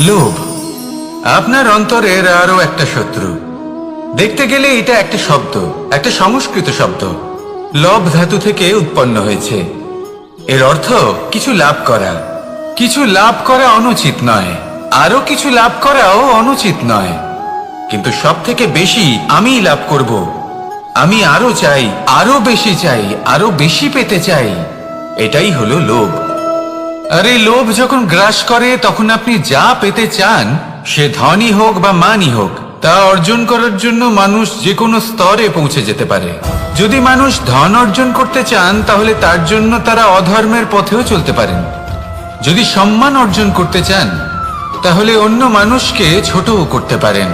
লোভ আপনার অন্তরের আরো একটা শত্রু। দেখতে গেলে এটা একটা শব্দ, একটা সংস্কৃত শব্দ, লব ধাতু থেকে উৎপন্ন হয়েছে। এর অর্থ কিছু লাভ করা। কিছু লাভ করা অনুচিত নয়, আরো কিছু লাভ করাও অনুচিত নয়, কিন্তু সব থেকে বেশি আমি লাভ করব, আমি আরো চাই, আরো বেশি চাই, আরো বেশি পেতে চাই। এটাই হলো লোভ। আর এই লোভ যখন গ্রাস করে তখন আপনি যা পেতে চান, সে ধনী হোক বা মানই হোক, তা অর্জন করার জন্য মানুষ যে কোনো স্তরে পৌঁছে যেতে পারে। যদি মানুষ ধন অর্জন করতে চান তাহলে তার জন্য তারা অধর্মের পথেও চলতে পারেন। যদি সম্মান অর্জন করতে চান তাহলে অন্য মানুষকে ছোটও করতে পারেন।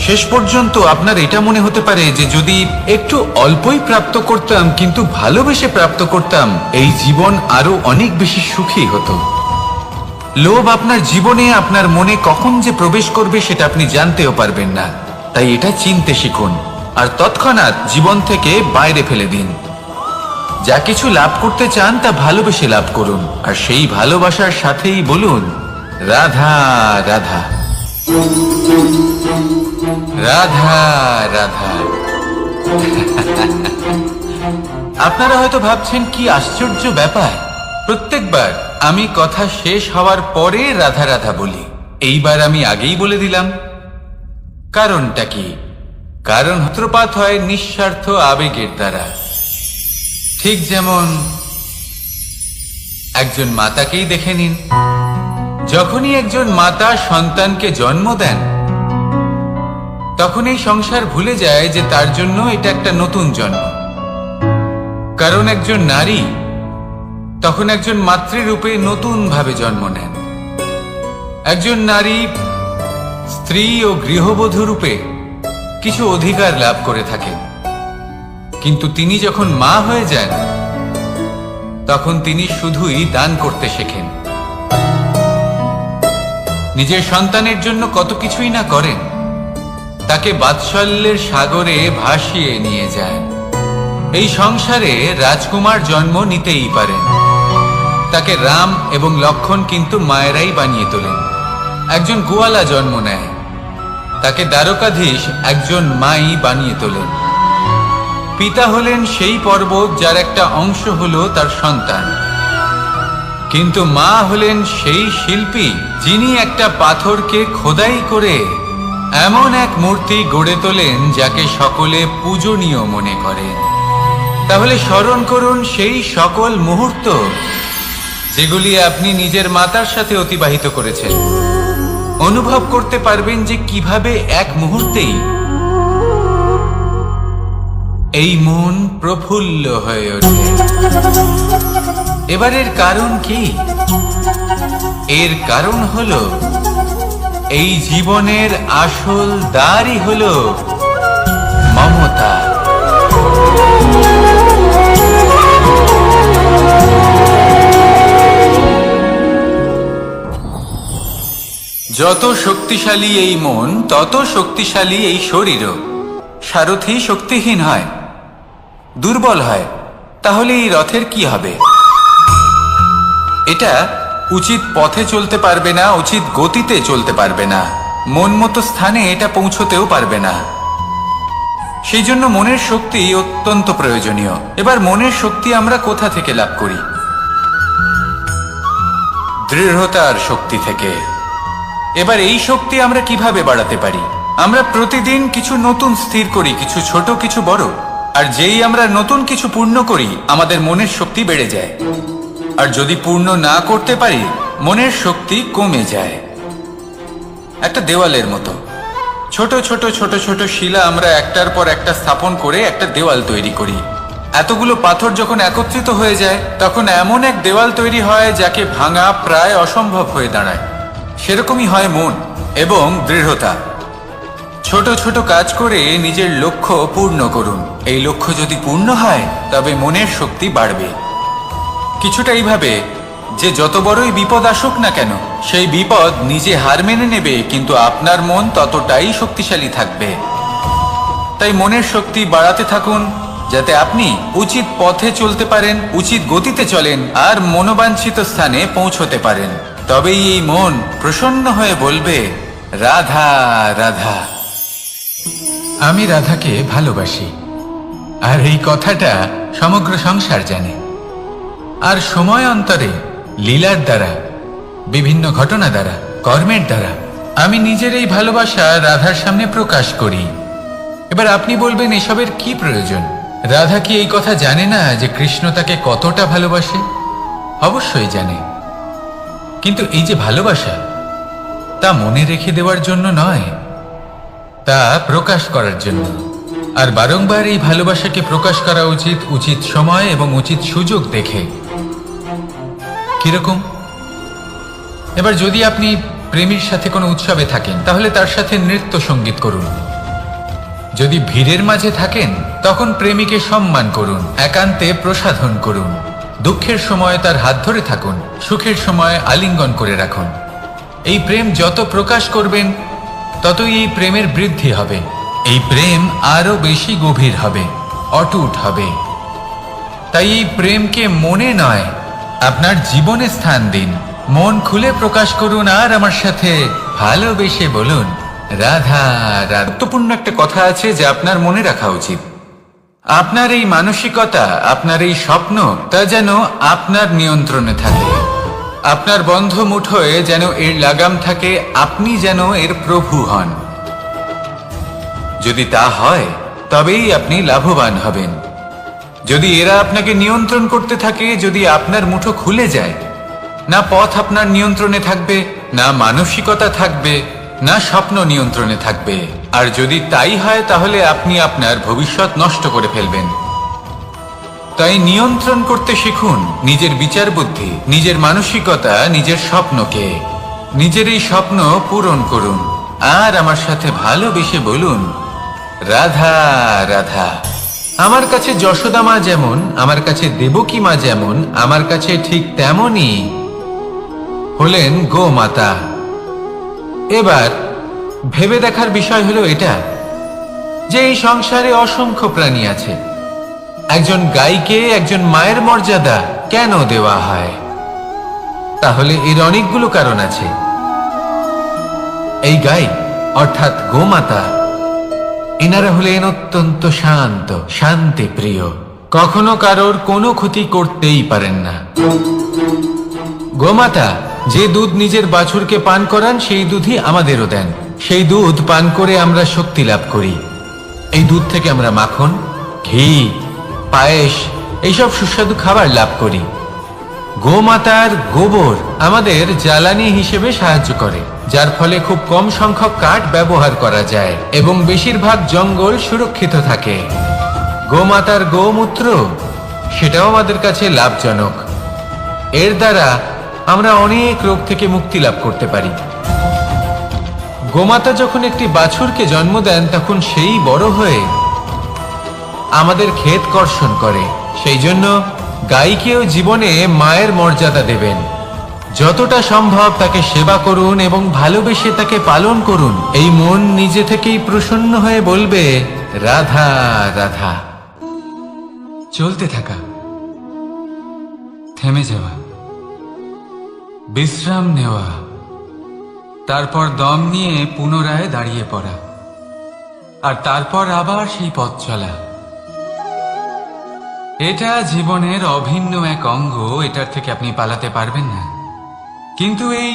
শেষ পর্যন্ত আপনার এটা মনে হতে পারে যে যদি একটু অল্পই প্রাপ্ত করতাম, কিন্তু ভালোবেসে প্রাপ্ত করতাম, এই জীবন আরো অনেক বেশি সুখী হতো। লোভ আপনার জীবনে, আপনার মনে কখন যে প্রবেশ করবে সেটা আপনি জানতেও পারবেন না। তাই এটা চিনতে শিখুন আর তৎক্ষণাৎ জীবন থেকে বাইরে ফেলে দিন। যা কিছু লাভ করতে চান তা ভালোবেসে লাভ করুন, আর সেই ভালোবাসার সাথেই বলুন রাধা রাধা রাধা রাধা। আপনারা হয়তো ভাবছেন কি আশ্চর্য ব্যাপার, প্রত্যেকবার আমি কথা শেষ হওয়ার পরে রাধা রাধা বলি। এইবার আমি আগেই বলে দিলাম। কারণটা কি? কারণ সূত্রপাত হয় নিঃস্বার্থ আবেগের দ্বারা। ঠিক যেমন একজন মাতাকেই দেখে নিন। যখনই একজন মাতা সন্তানকে জন্ম দেন তখন এই সংসার ভুলে যায় যে তার জন্য এটা একটা নতুন জন্ম। কারণ একজন নারী তখন একজন মাতৃরূপে নতুন ভাবে জন্ম নেন। একজন নারী স্ত্রী ও গৃহবধূ রূপে কিছু অধিকার লাভ করে থাকেন, কিন্তু তিনি যখন মা হয়ে যান তখন তিনি শুধুই দান করতে শেখেন। নিজের সন্তানের জন্য কত কিছুই না করেন, তাকে বাৎসল্যের সাগরে ভাসিয়ে নিয়ে যায়। এই সংসারে রাজকুমার জন্ম নিতেই পারেন, তাকে রাম এবং লক্ষণ কিন্তু মায়েরাই বানিয়ে তোলেন। একজন গোয়ালা জন্ম নেয়, তাকে দ্বারকাধীশ একজন মাই বানিয়ে তোলেন। পিতা হলেন সেই পর্বত যার একটা অংশ হলো তার সন্তান, কিন্তু মা হলেন সেই শিল্পী যিনি একটা পাথরকে খোদাই করে এমন এক মূর্তি গড়ে তোলেন যাকে সকলে পূজনীয় মনে করেন। তাহলে স্মরণ করুন সেই সকল মুহূর্ত যেগুলি আপনি নিজের মাতার সাথে অতিবাহিত করেছেন। অনুভব করতে পারবেন যে কিভাবে এক মুহূর্তেই এই মন প্রফুল্ল হয়ে ওঠে। এবারের কারণ কি? এর কারণ হলো এই জীবনের আসল দ্বারই হলো মমতা। যত শক্তিশালী এই মন তত শক্তিশালী এই শরীরও। সারথি শক্তিহীন হয়, দুর্বল হয়, তাহলে এই রথের কি হবে? এটা উচিত পথে চলতে পারবে না, উচিত গতিতে চলতে পারবে না, মন মতো স্থানে এটা পৌঁছতেও পারবে না। সেই জন্য মনের শক্তি অত্যন্ত প্রয়োজনীয়। এবার মনের শক্তি আমরা কোথা থেকে লাভ করি? দৃঢ়তার শক্তি থেকে। এবার এই শক্তি আমরা কিভাবে বাড়াতে পারি? আমরা প্রতিদিন কিছু নতুন স্থির করি, কিছু ছোট কিছু বড়, আর যেই আমরা নতুন কিছু পূর্ণ করি আমাদের মনের শক্তি বেড়ে যায়। আর যদি পূর্ণ না করতে পারি মনের শক্তি কমে যায়। একটা দেওয়ালের মতো ছোট ছোট ছোট ছোট শিলা আমরা একটার পর একটা স্থাপন করে একটা দেওয়াল তৈরি করি। এতগুলো পাথর যখন একত্রিত হয়ে যায় তখন এমন এক দেওয়াল তৈরি হয় যাকে ভাঙা প্রায় অসম্ভব হয়ে দাঁড়ায়। সেরকমই হয় মন এবং দৃঢ়তা। ছোট ছোট কাজ করে নিজের লক্ষ্য পূর্ণ করুন। এই লক্ষ্য যদি পূর্ণ হয় তবে মনের শক্তি বাড়বে। কিছুটা এইভাবে যে যত বড়ই বিপদ আসুক না কেন সেই বিপদ নিজে হার মেনে নেবে, কিন্তু আপনার মন ততটাই শক্তিশালী থাকবে। তাই মনের শক্তি বাড়াতে থাকুন যাতে আপনি উচিত পথে চলতে পারেন, উচিত গতিতে চলেন আর মনোবাঞ্ছিত স্থানে পৌঁছতে পারেন। তবেই এই মন প্রসন্ন হয়ে বলবে, রাধা রাধা। আমি রাধাকে ভালোবাসি, আর এই কথাটা সমগ্র সংসার জানে। আর সময় অন্তরে লীলার দ্বারা, বিভিন্ন ঘটনা দ্বারা, কর্মের দ্বারা আমি নিজের এই ভালোবাসা রাধার সামনে প্রকাশ করি। এবার আপনি বলবেন, এসবের কি প্রয়োজন? রাধা কি এই কথা জানে না যে কৃষ্ণ তাকে কতটা ভালোবাসে? অবশ্যই জানে, কিন্তু এই যে ভালোবাসা, তা মনে রেখে দেওয়ার জন্য নয়, তা প্রকাশ করার জন্য। আর বারংবার এই ভালোবাসাকে প্রকাশ করা উচিত, উচিত সময় এবং উচিত সুযোগ দেখে। কিরকম? এবার যদি আপনি প্রেমীর সাথে কোনো উৎসবে থাকেন, তাহলে তার সাথে নৃত্য সঙ্গীত করুন। যদি ভিড়ের মাঝে থাকেন, তখন প্রেমীকে সম্মান করুন, একান্তে প্রসাধন করুন। দুঃখের সময় তার হাত ধরে থাকুন, সুখের সময় আলিঙ্গন করে রাখুন। এই প্রেম যত প্রকাশ করবেন, ততই এই প্রেমের বৃদ্ধি হবে। এই প্রেম আরো বেশি গভীর হবে, অটুট হবে। তাই এই প্রেমকে মনে নয়, আপনার জীবনে স্থান দিন। মন খুলে প্রকাশ করুন, আর আমার সাথে ভালোবেসে বলুন, রাধা রাধা। গুরুত্বপূর্ণ একটা কথা আছে যা আপনার মনে রাখা উচিত। আপনার এই মানসিকতা, আপনার এই স্বপ্ন, তা যেন আপনার নিয়ন্ত্রণে থাকে। আপনার বন্ধ মুঠোয় যেন এর লাগাম থাকে, আপনি যেন এর প্রভু হন। যদি তা হয়, তবেই আপনি লাভবান হবেন। যদি এরা আপনাকে নিয়ন্ত্রণ করতে থাকে, যদি আপনার মুঠো খুলে যায়, না পথ আপনার নিয়ন্ত্রণে থাকবে, না মানসিকতা থাকবে, না স্বপ্ন নিয়ন্ত্রণে থাকবে। আর যদি তাই হয়, তাহলে আপনি আপনার ভবিষ্যৎ নষ্ট করে ফেলবেন। তাই নিয়ন্ত্রণ করতে শিখুন নিজের বিচার বুদ্ধি, নিজের মানসিকতা, নিজের স্বপ্নকে। নিজের এই স্বপ্ন পূরণ করুন, আর আমার সাথে ভালোবেসে বলুন, রাধা রাধা। আমার কাছে যশোদা মা যেমন, আমার কাছে দেবকী মা যেমন, আমার কাছে ঠিক তেমনই হলেন গোমাতা। এবার ভেবে দেখার বিষয় হলো এটা, যে এই সংসারে অসংখ্য প্রাণী আছে। একজন গাইকে একজন মায়ের মর্যাদা কেন দেওয়া হয়? তাহলে এর অনেকগুলো কারণ আছে। এই গাই অর্থাৎ গোমাতা, এনারা হলেন অত্যন্ত শান্ত, শান্তি প্রিয়, কখনো কারোর কোনো ক্ষতি করতেই পারেন না। গোমাতা যে দুধ নিজের বাছুরকে পান করান, সেই দুধই আমাদেরও দেন। সেই দুধ পান করে আমরা শক্তি লাভ করি। এই দুধ থেকে আমরা মাখন, ঘি, পায়েস, এইসব সুস্বাদু খাবার লাভ করি। গোমাতার গোবর আমাদের জ্বালানি হিসেবে সাহায্য করে, যার ফলে খুব কম সংখ্যক কাঠ ব্যবহার করা যায় এবং বেশিরভাগ জঙ্গল সুরক্ষিত থাকে। গোমাতার গোমূত্র, সেটাও আমাদের কাছে লাভজনক। এর দ্বারা আমরা অনেক রোগ থেকে মুক্তি লাভ করতে পারি। গোমাতা যখন একটি বাছুরকে জন্ম দেন, তখন সেই বড় হয়ে আমাদের ক্ষেত কর্ষণ করে। সেই জন্য গাইকেও জীবনে মায়ের মর্যাদা দেবেন। যতটা সম্ভব তাকে সেবা করুন এবং ভালোবেসে তাকে পালন করুন। এই মন নিজে থেকেই প্রসন্ন হয়ে বলবে, রাধা রাধা। চলতে থাকা, থেমে যাওয়া, বিশ্রাম নেওয়া, তারপর দম নিয়ে পুনরায় দাঁড়িয়ে পড়া, আর তারপর আবার সেই পথ চলা। এটা জীবনের অভিন্ন এক অঙ্গ, এটার থেকে আপনি পালাতে পারবেন না। কিন্তু এই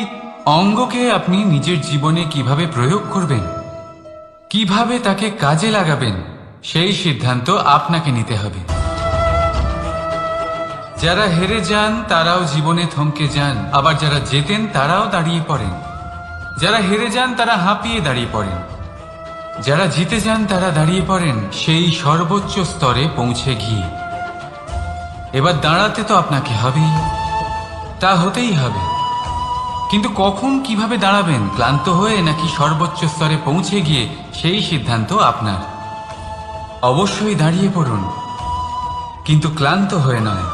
অঙ্গকে আপনি নিজের জীবনে কিভাবে প্রয়োগ করবেন, কিভাবে তাকে কাজে লাগাবেন, সেই সিদ্ধান্ত আপনাকে নিতে হবে। যারা হেরে যান তারাও জীবনে থমকে যান, আবার যারা জেতেন তারাও দাঁড়িয়ে পড়েন। যারা হেরে যান তারা হাঁপিয়ে দাঁড়িয়ে পড়েন, যারা জিতে যান তারা দাঁড়িয়ে পড়েন সেই সর্বোচ্চ স্তরে পৌঁছে গিয়ে। এবার দাঁড়াতে তো আপনাকে হবেই, তা হতেই হবে। কিন্তু কখন, কিভাবে দাঁড়াবেন, ক্লান্ত হয়ে নাকি সর্বোচ্চ স্তরে পৌঁছে গিয়ে, সেই সিদ্ধান্ত আপনার। অবশ্যই দাঁড়িয়ে পড়ুন, কিন্তু ক্লান্ত হয়ে নয়,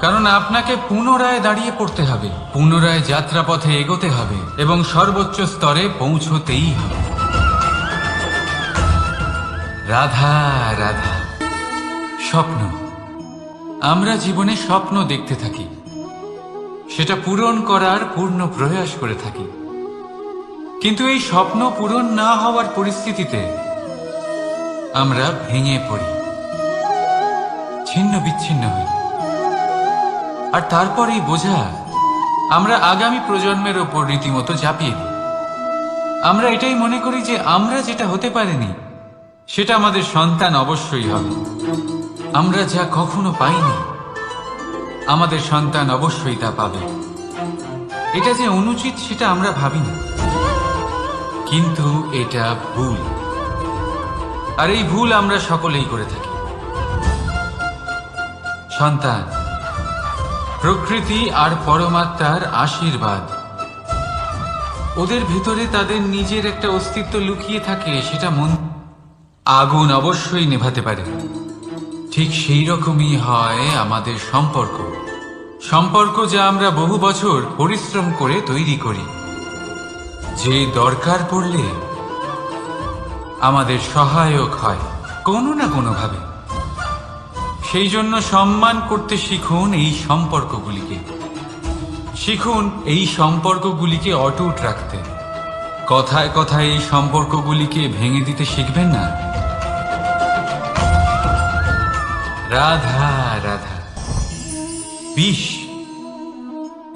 কারণ আপনাকে পুনরায় দাঁড়িয়ে পড়তে হবে, পুনরায় যাত্রাপথে এগোতে হবে এবং সর্বোচ্চ স্তরে পৌঁছতেই হবে। রাধা রাধা। স্বপ্ন, আমরা জীবনে স্বপ্ন দেখতে থাকি। সেটা পূরণ করার পূর্ণ প্রয়াস করে থাকি। কিন্তু এই স্বপ্ন পূরণ না হওয়ার পরিস্থিতিতে আমরা ভেঙে পড়ি, ছিন্ন বিচ্ছিন্ন হই। আর তারপর এই বোঝা আমরা আগামী প্রজন্মের ওপর রীতিমতো চাপিয়ে দিই। আমরা এটাই মনে করি যে আমরা যেটা হতে পারিনি সেটা আমাদের সন্তান অবশ্যই হবে। আমরা যা কখনো পাইনি আমাদের সন্তান অবশ্যই তা পাবে। এটা যে অনুচিত সেটা আমরা ভাবি না, কিন্তু এটা ভুল। আর এই ভুল আমরা সকলেই করে থাকি। সন্তান প্রকৃতি আর পরমাত্মার আশীর্বাদ। ওদের ভেতরে তাদের নিজের একটা অস্তিত্ব লুকিয়ে থাকে, সেটা মন আগুন অবশ্যই নেভাতে পারে। ঠিক সেই রকমই হয় আমাদের সম্পর্ক। সম্পর্ক যা আমরা বহু বছর পরিশ্রম করে তৈরি করি, যে দরকার পড়লে আমাদের সহায়ক হয় কোনো না কোনোভাবে। সেই জন্য সম্মান করতে শিখুন এই সম্পর্কগুলিকে। শিখুন এই সম্পর্কগুলিকে অটুট রাখতে। কথায় কথায় এই সম্পর্কগুলিকে ভেঙে দিতে শিখবেন না। রাধা রাধা। বিষ,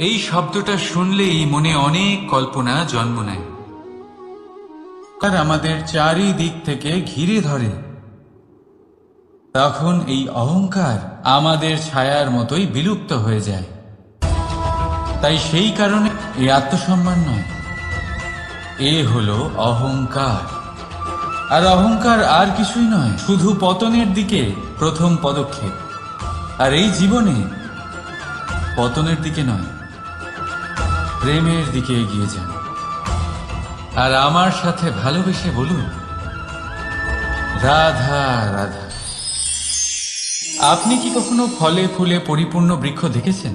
এই শব্দটা শুনলেই মনে অনেক কল্পনা জন্ম নেয়। আর আমাদের চারিদিক থেকে ঘিরে ধরে। তখন এই অহংকার আমাদের ছায়ার মতোই বিলুপ্ত হয়ে যায়। তাই সেই কারণে এই আত্মসম্মান নয়, এ হলো অহংকার। আর অহংকার আর কিছুই নয়, শুধু পতনের দিকে প্রথম পদক্ষেপ। আর এই জীবনে পতনের দিকে নয়, প্রেমের দিকে এগিয়ে যান। আর আমার সাথে ভালোবেসে বলুন, রাধা রাধা। আপনি কি কখনো ফলে ফুলে পরিপূর্ণ বৃক্ষ দেখেছেন?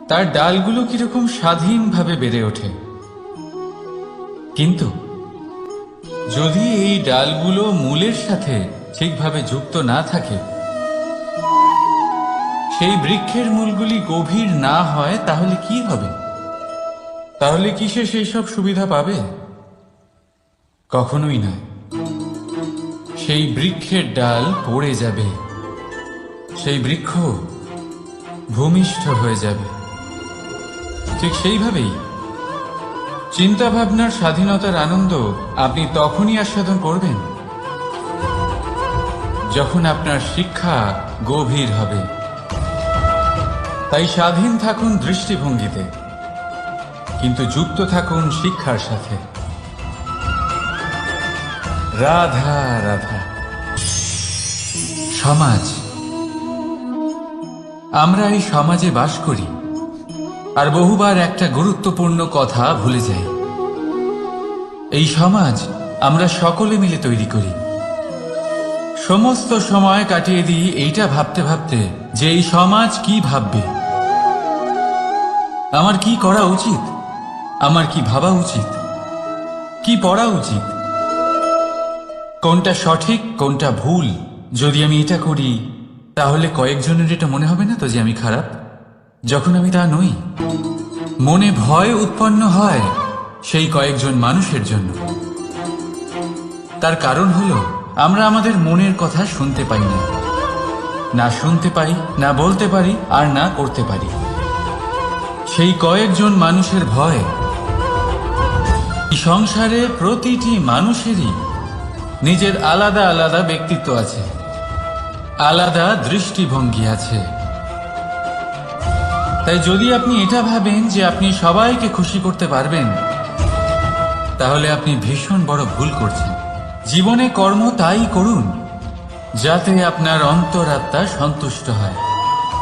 তার ডালগুলো কিরকম স্বাধীনভাবে বেড়ে ওঠে। কিন্তু যদি এই ডালগুলো মূলের সাথে ঠিকভাবে যুক্ত না থাকে, সেই বৃক্ষের মূলগুলি গভীর না হয়, তাহলে কি হবে? তাহলে কি সে সেই সব সুবিধা পাবে? কখনোই নয়। সেই বৃক্ষের ডাল পড়ে যাবে, সেই বৃক্ষ ভূমিষ্ঠ হয়ে যাবে। ঠিক সেইভাবেই চিন্তা ভাবনার স্বাধীনতার আনন্দ আপনি তখনই আস্বাদন করবেন যখন আপনার শিক্ষা গভীর হবে। তাই স্বাধীন থাকুন দৃষ্টিভঙ্গিতে, কিন্তু যুক্ত থাকুন শিক্ষার সাথে। রাধা রাধা। সমাজ, আমরা এই সমাজে বাস করি আর বহুবার একটা গুরুত্বপূর্ণ কথা ভুলে যাই। এই সমাজ আমরা সকলে মিলে তৈরি করি। সমস্ত সময় কাটিয়ে দিই এইটা ভাবতে ভাবতে যে এই সমাজ কি ভাববে, আমার কি করা উচিত, আমার কি ভাবা উচিত, কি পড়া উচিত, কোনটা সঠিক কোনটা ভুল। যদি আমি এটা করি তাহলে কয়েকজনের এটা মনে হবে না তো যে আমি খারাপ, যখন আমি তা নই। মনে ভয় উৎপন্ন হয় সেই কয়েকজন মানুষের জন্য। তার কারণ হলো আমরা আমাদের মনের কথা শুনতে পাই না, না শুনতে পাই, না বলতে পারি, আর না করতে পারি। সেই কয়েকজন মানুষের ভয়। সংসারে প্রতিটি মানুষেরই নিজের আলাদা আলাদা ব্যক্তিত্ব আছে, আলাদা দৃষ্টিভঙ্গি আছে। তাই যদি আপনি এটা ভাবেন যে আপনি সবাইকে খুশি করতে পারবেন, তাহলে আপনি ভীষণ বড় ভুল করছেন। জীবনে কর্ম তাই করুন যাতে আপনার অন্তরাত্মা সন্তুষ্ট হয়।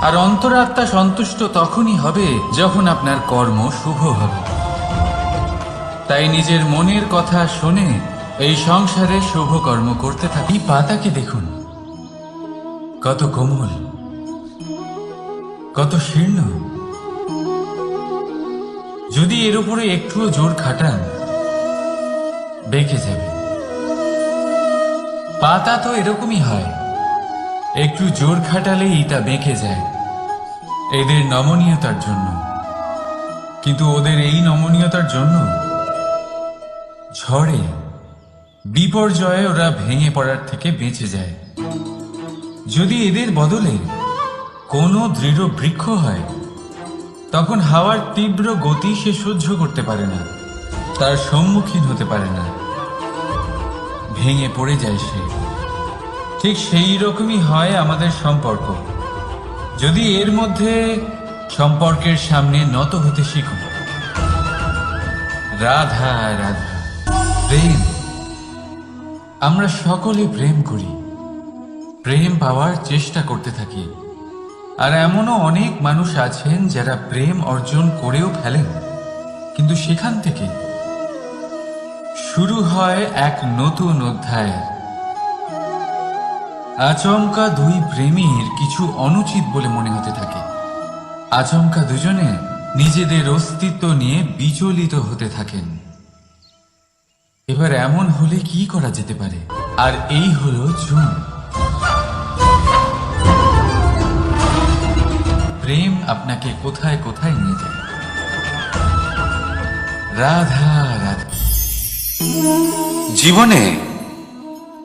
আর অন্তরাত্মা সন্তুষ্ট তখনই হবে যখন আপনার কর্ম শুভ হবে। তাই নিজের মনের কথা শুনে এই সংসারে শুভ কর্ম করতে থাকি। পাতাকে দেখুন, কত কোমল, কত শীর্ণ। যদি এর উপরে একটুও জোর খাটান বেঁকে যাবে। পাতা তো এরকমই হয়, একটু জোর খাটালেই তা বেঁকে যায়। এদের নমনীয়তার জন্য। কিন্তু ওদের এই নমনীয়তার জন্য ঝড়ে বিপর্যয়ে ওরা ভেঙে পড়ার থেকে বেঁচে যায়। যদি এদের বদলে কোনো দৃঢ় বৃক্ষ হয়, তখন হাওয়ার তীব্র গতি সে সহ্য করতে পারে না, তার সম্মুখীন হতে পারে না, ভেঙে পড়ে যায় সে। ঠিক সেই রকমই হয় আমাদের সম্পর্ক। যদি এর মধ্যে সম্পর্কের সামনে নত হতে শিখো, রাধা রাধা, প্রেম। আমরা সকলে প্রেম করি, প্রেম পাওয়ার চেষ্টা করতে থাকি। আর এমনও অনেক মানুষ আছেন যারা প্রেম অর্জন করেও ফেলেন, কিন্তু সেখান থেকে শুরু হয় এক নতুন অধ্যায়। আচমকা দুই প্রেমীর কিছু অনুচিত বলে মনে হতে থাকে। আচমকা দুজনে নিজেদের অস্তিত্ব নিয়ে বিচলিত হতে থাকেন। এবার এমন হলে কি করা যেতে পারে? আর এই হলো জুন। প্রেম আপনাকে কোথায় কোথায় নিয়ে যায়। রাধা রাধা। জীবনে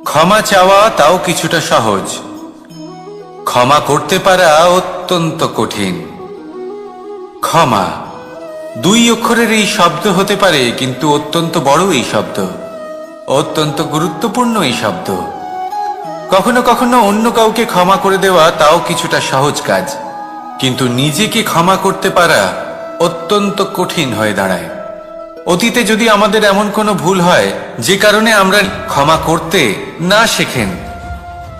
ক্ষমা চাওয়া তাও কিছুটা সহজ, ক্ষমা করতে পারা অত্যন্ত কঠিন। ক্ষমা দুই অক্ষরের এই শব্দ হতে পারে, কিন্তু অত্যন্ত বড় এই শব্দ, অত্যন্ত গুরুত্বপূর্ণ এই শব্দ। কখনো কখনো অন্য কাউকে ক্ষমা করে দেওয়া তাও কিছুটা সহজ কাজ, কিন্তু নিজেকে ক্ষমা করতে পারা অত্যন্ত কঠিন হয়ে দাঁড়ায়। অতীতে যদি আমাদের এমন কোনো ভুল হয় যে কারণে আমরা ক্ষমা করতে না শেখেন,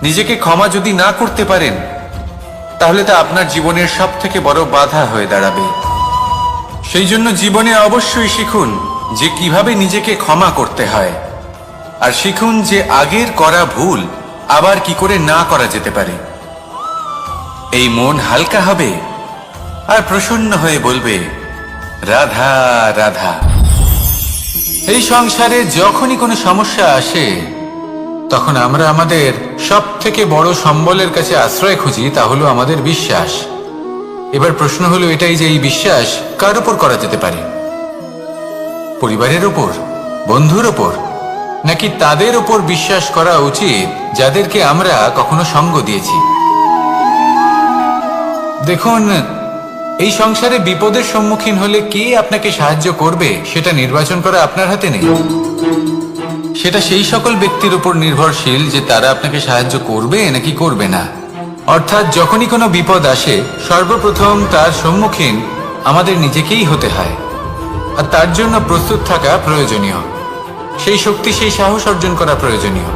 নিজেকে ক্ষমা যদি না করতে পারেন, তাহলে তা আপনার জীবনের সব থেকে বড় বাধা হয়ে দাঁড়াবে। সেই জন্য জীবনে অবশ্যই শিখুন যে কিভাবে নিজেকে ক্ষমা করতে হয়, আর শিখুন যে আগের করা ভুল আবার কি করে না করা যেতে পারে। এই মন হালকা হবে আর প্রসন্ন হয়ে বলবে, রাধা রাধা। এই সংসারে যখনই কোনো সমস্যা আসে, তখন আমরা আমাদের সব থেকে বড় সম্বলের কাছে আশ্রয় খুঁজি, তা হলো আমাদের বিশ্বাস। এবার প্রশ্ন হলো এটাই যে এই বিশ্বাস কার উপর করা যেতে পারে? পরিবারের উপর, বন্ধুর উপর, নাকি তাদের উপর বিশ্বাস করা উচিত যাদেরকে আমরা কখনো সঙ্গ দিয়েছি? দেখুন, এই সংসারে বিপদের সম্মুখীন হলে কে আপনাকে সাহায্য করবে সেটা নির্বাচন করা আপনার হাতে নেই। সেটা সেই সকল ব্যক্তির উপর নির্ভরশীল যে তারা আপনাকে সাহায্য করবে নাকি করবে না। অর্থাৎ যখনই কোনো বিপদ আসে, সর্বপ্রথম তার সম্মুখীন আমাদের নিজেকেই হতে হয়, আর তার জন্য প্রস্তুত থাকা প্রয়োজনীয়। সেই শক্তি, সেই সাহস অর্জন করা প্রয়োজনীয়।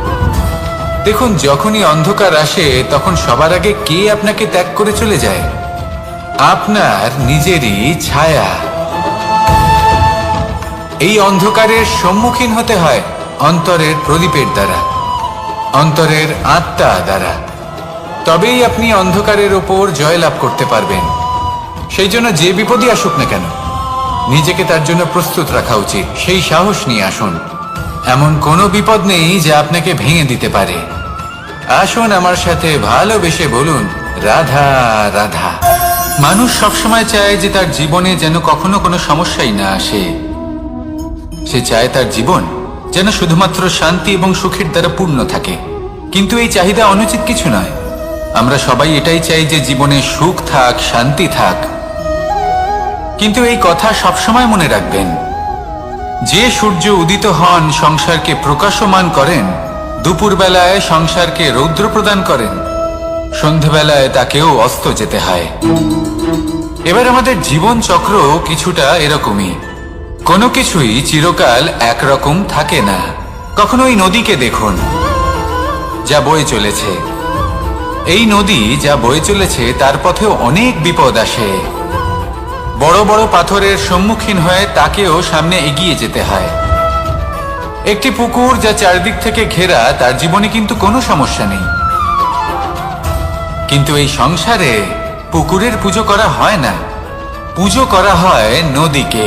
দেখুন, যখনই অন্ধকার আসে, তখন সবার আগে কে আপনাকে ত্যাগ করে চলে যায়? আপনার নিজেরই ছায়া। এই অন্ধকারের সম্মুখীন হতে হয় অন্তরের প্রদীপের দ্বারা, অন্তরের আত্মা দ্বারা। তবেই আপনি অন্ধকারের ওপর জয়লাভ করতে পারবেন। সেই জন্য যে বিপদই আসুক না কেন, নিজেকে তার জন্য প্রস্তুত রাখা উচিত। সেই সাহস নিয়ে আসুন। এমন কোনো বিপদ নেই যা আপনাকে ভেঙে দিতে পারে। আসুন আমার সাথে ভালোবেসে বলুন, রাধা রাধা। মানুষ সবসময় চায় যে তার জীবনে যেন কখনো কোনো সমস্যাই না আসে। সে চায় তার জীবন যেন শুধুমাত্র শান্তি এবং সুখের দ্বারা পূর্ণ থাকে। কিন্তু এই চাহিদা অনুচিত কিছু নয়। আমরা সবাই এটাই চাই যে জীবনে সুখ থাক, শান্তি থাক। কিন্তু এই কথা সবসময় মনে রাখবেন, যে সূর্য উদিত হন সংসারকে প্রকাশমান করেন, দুপুরবেলায় সংসারকে রৌদ্র প্রদান করেন, সন্ধেবেলায় তাকেও অস্ত যেতে হয়। এবার আমাদের জীবন চক্র কিছুটা এরকমই। কোনো কিছুই চিরকাল একরকম থাকে না। কখনো এই নদীকে দেখুন যা বয়ে চলেছে। এই নদী যা বয়ে চলেছে তার পথেও অনেক বিপদ আসে। বড় বড় পাথরের সম্মুখীন হয়ে তাকেও সামনে এগিয়ে যেতে হয়। একটি পুকুর যা চারদিক থেকে ঘেরা, তার জীবনে কিন্তু কোনো সমস্যা নেই। কিন্তু এই সংসারে পুকুরের পুজো করা হয় না, পুজো করা হয় নদীকে।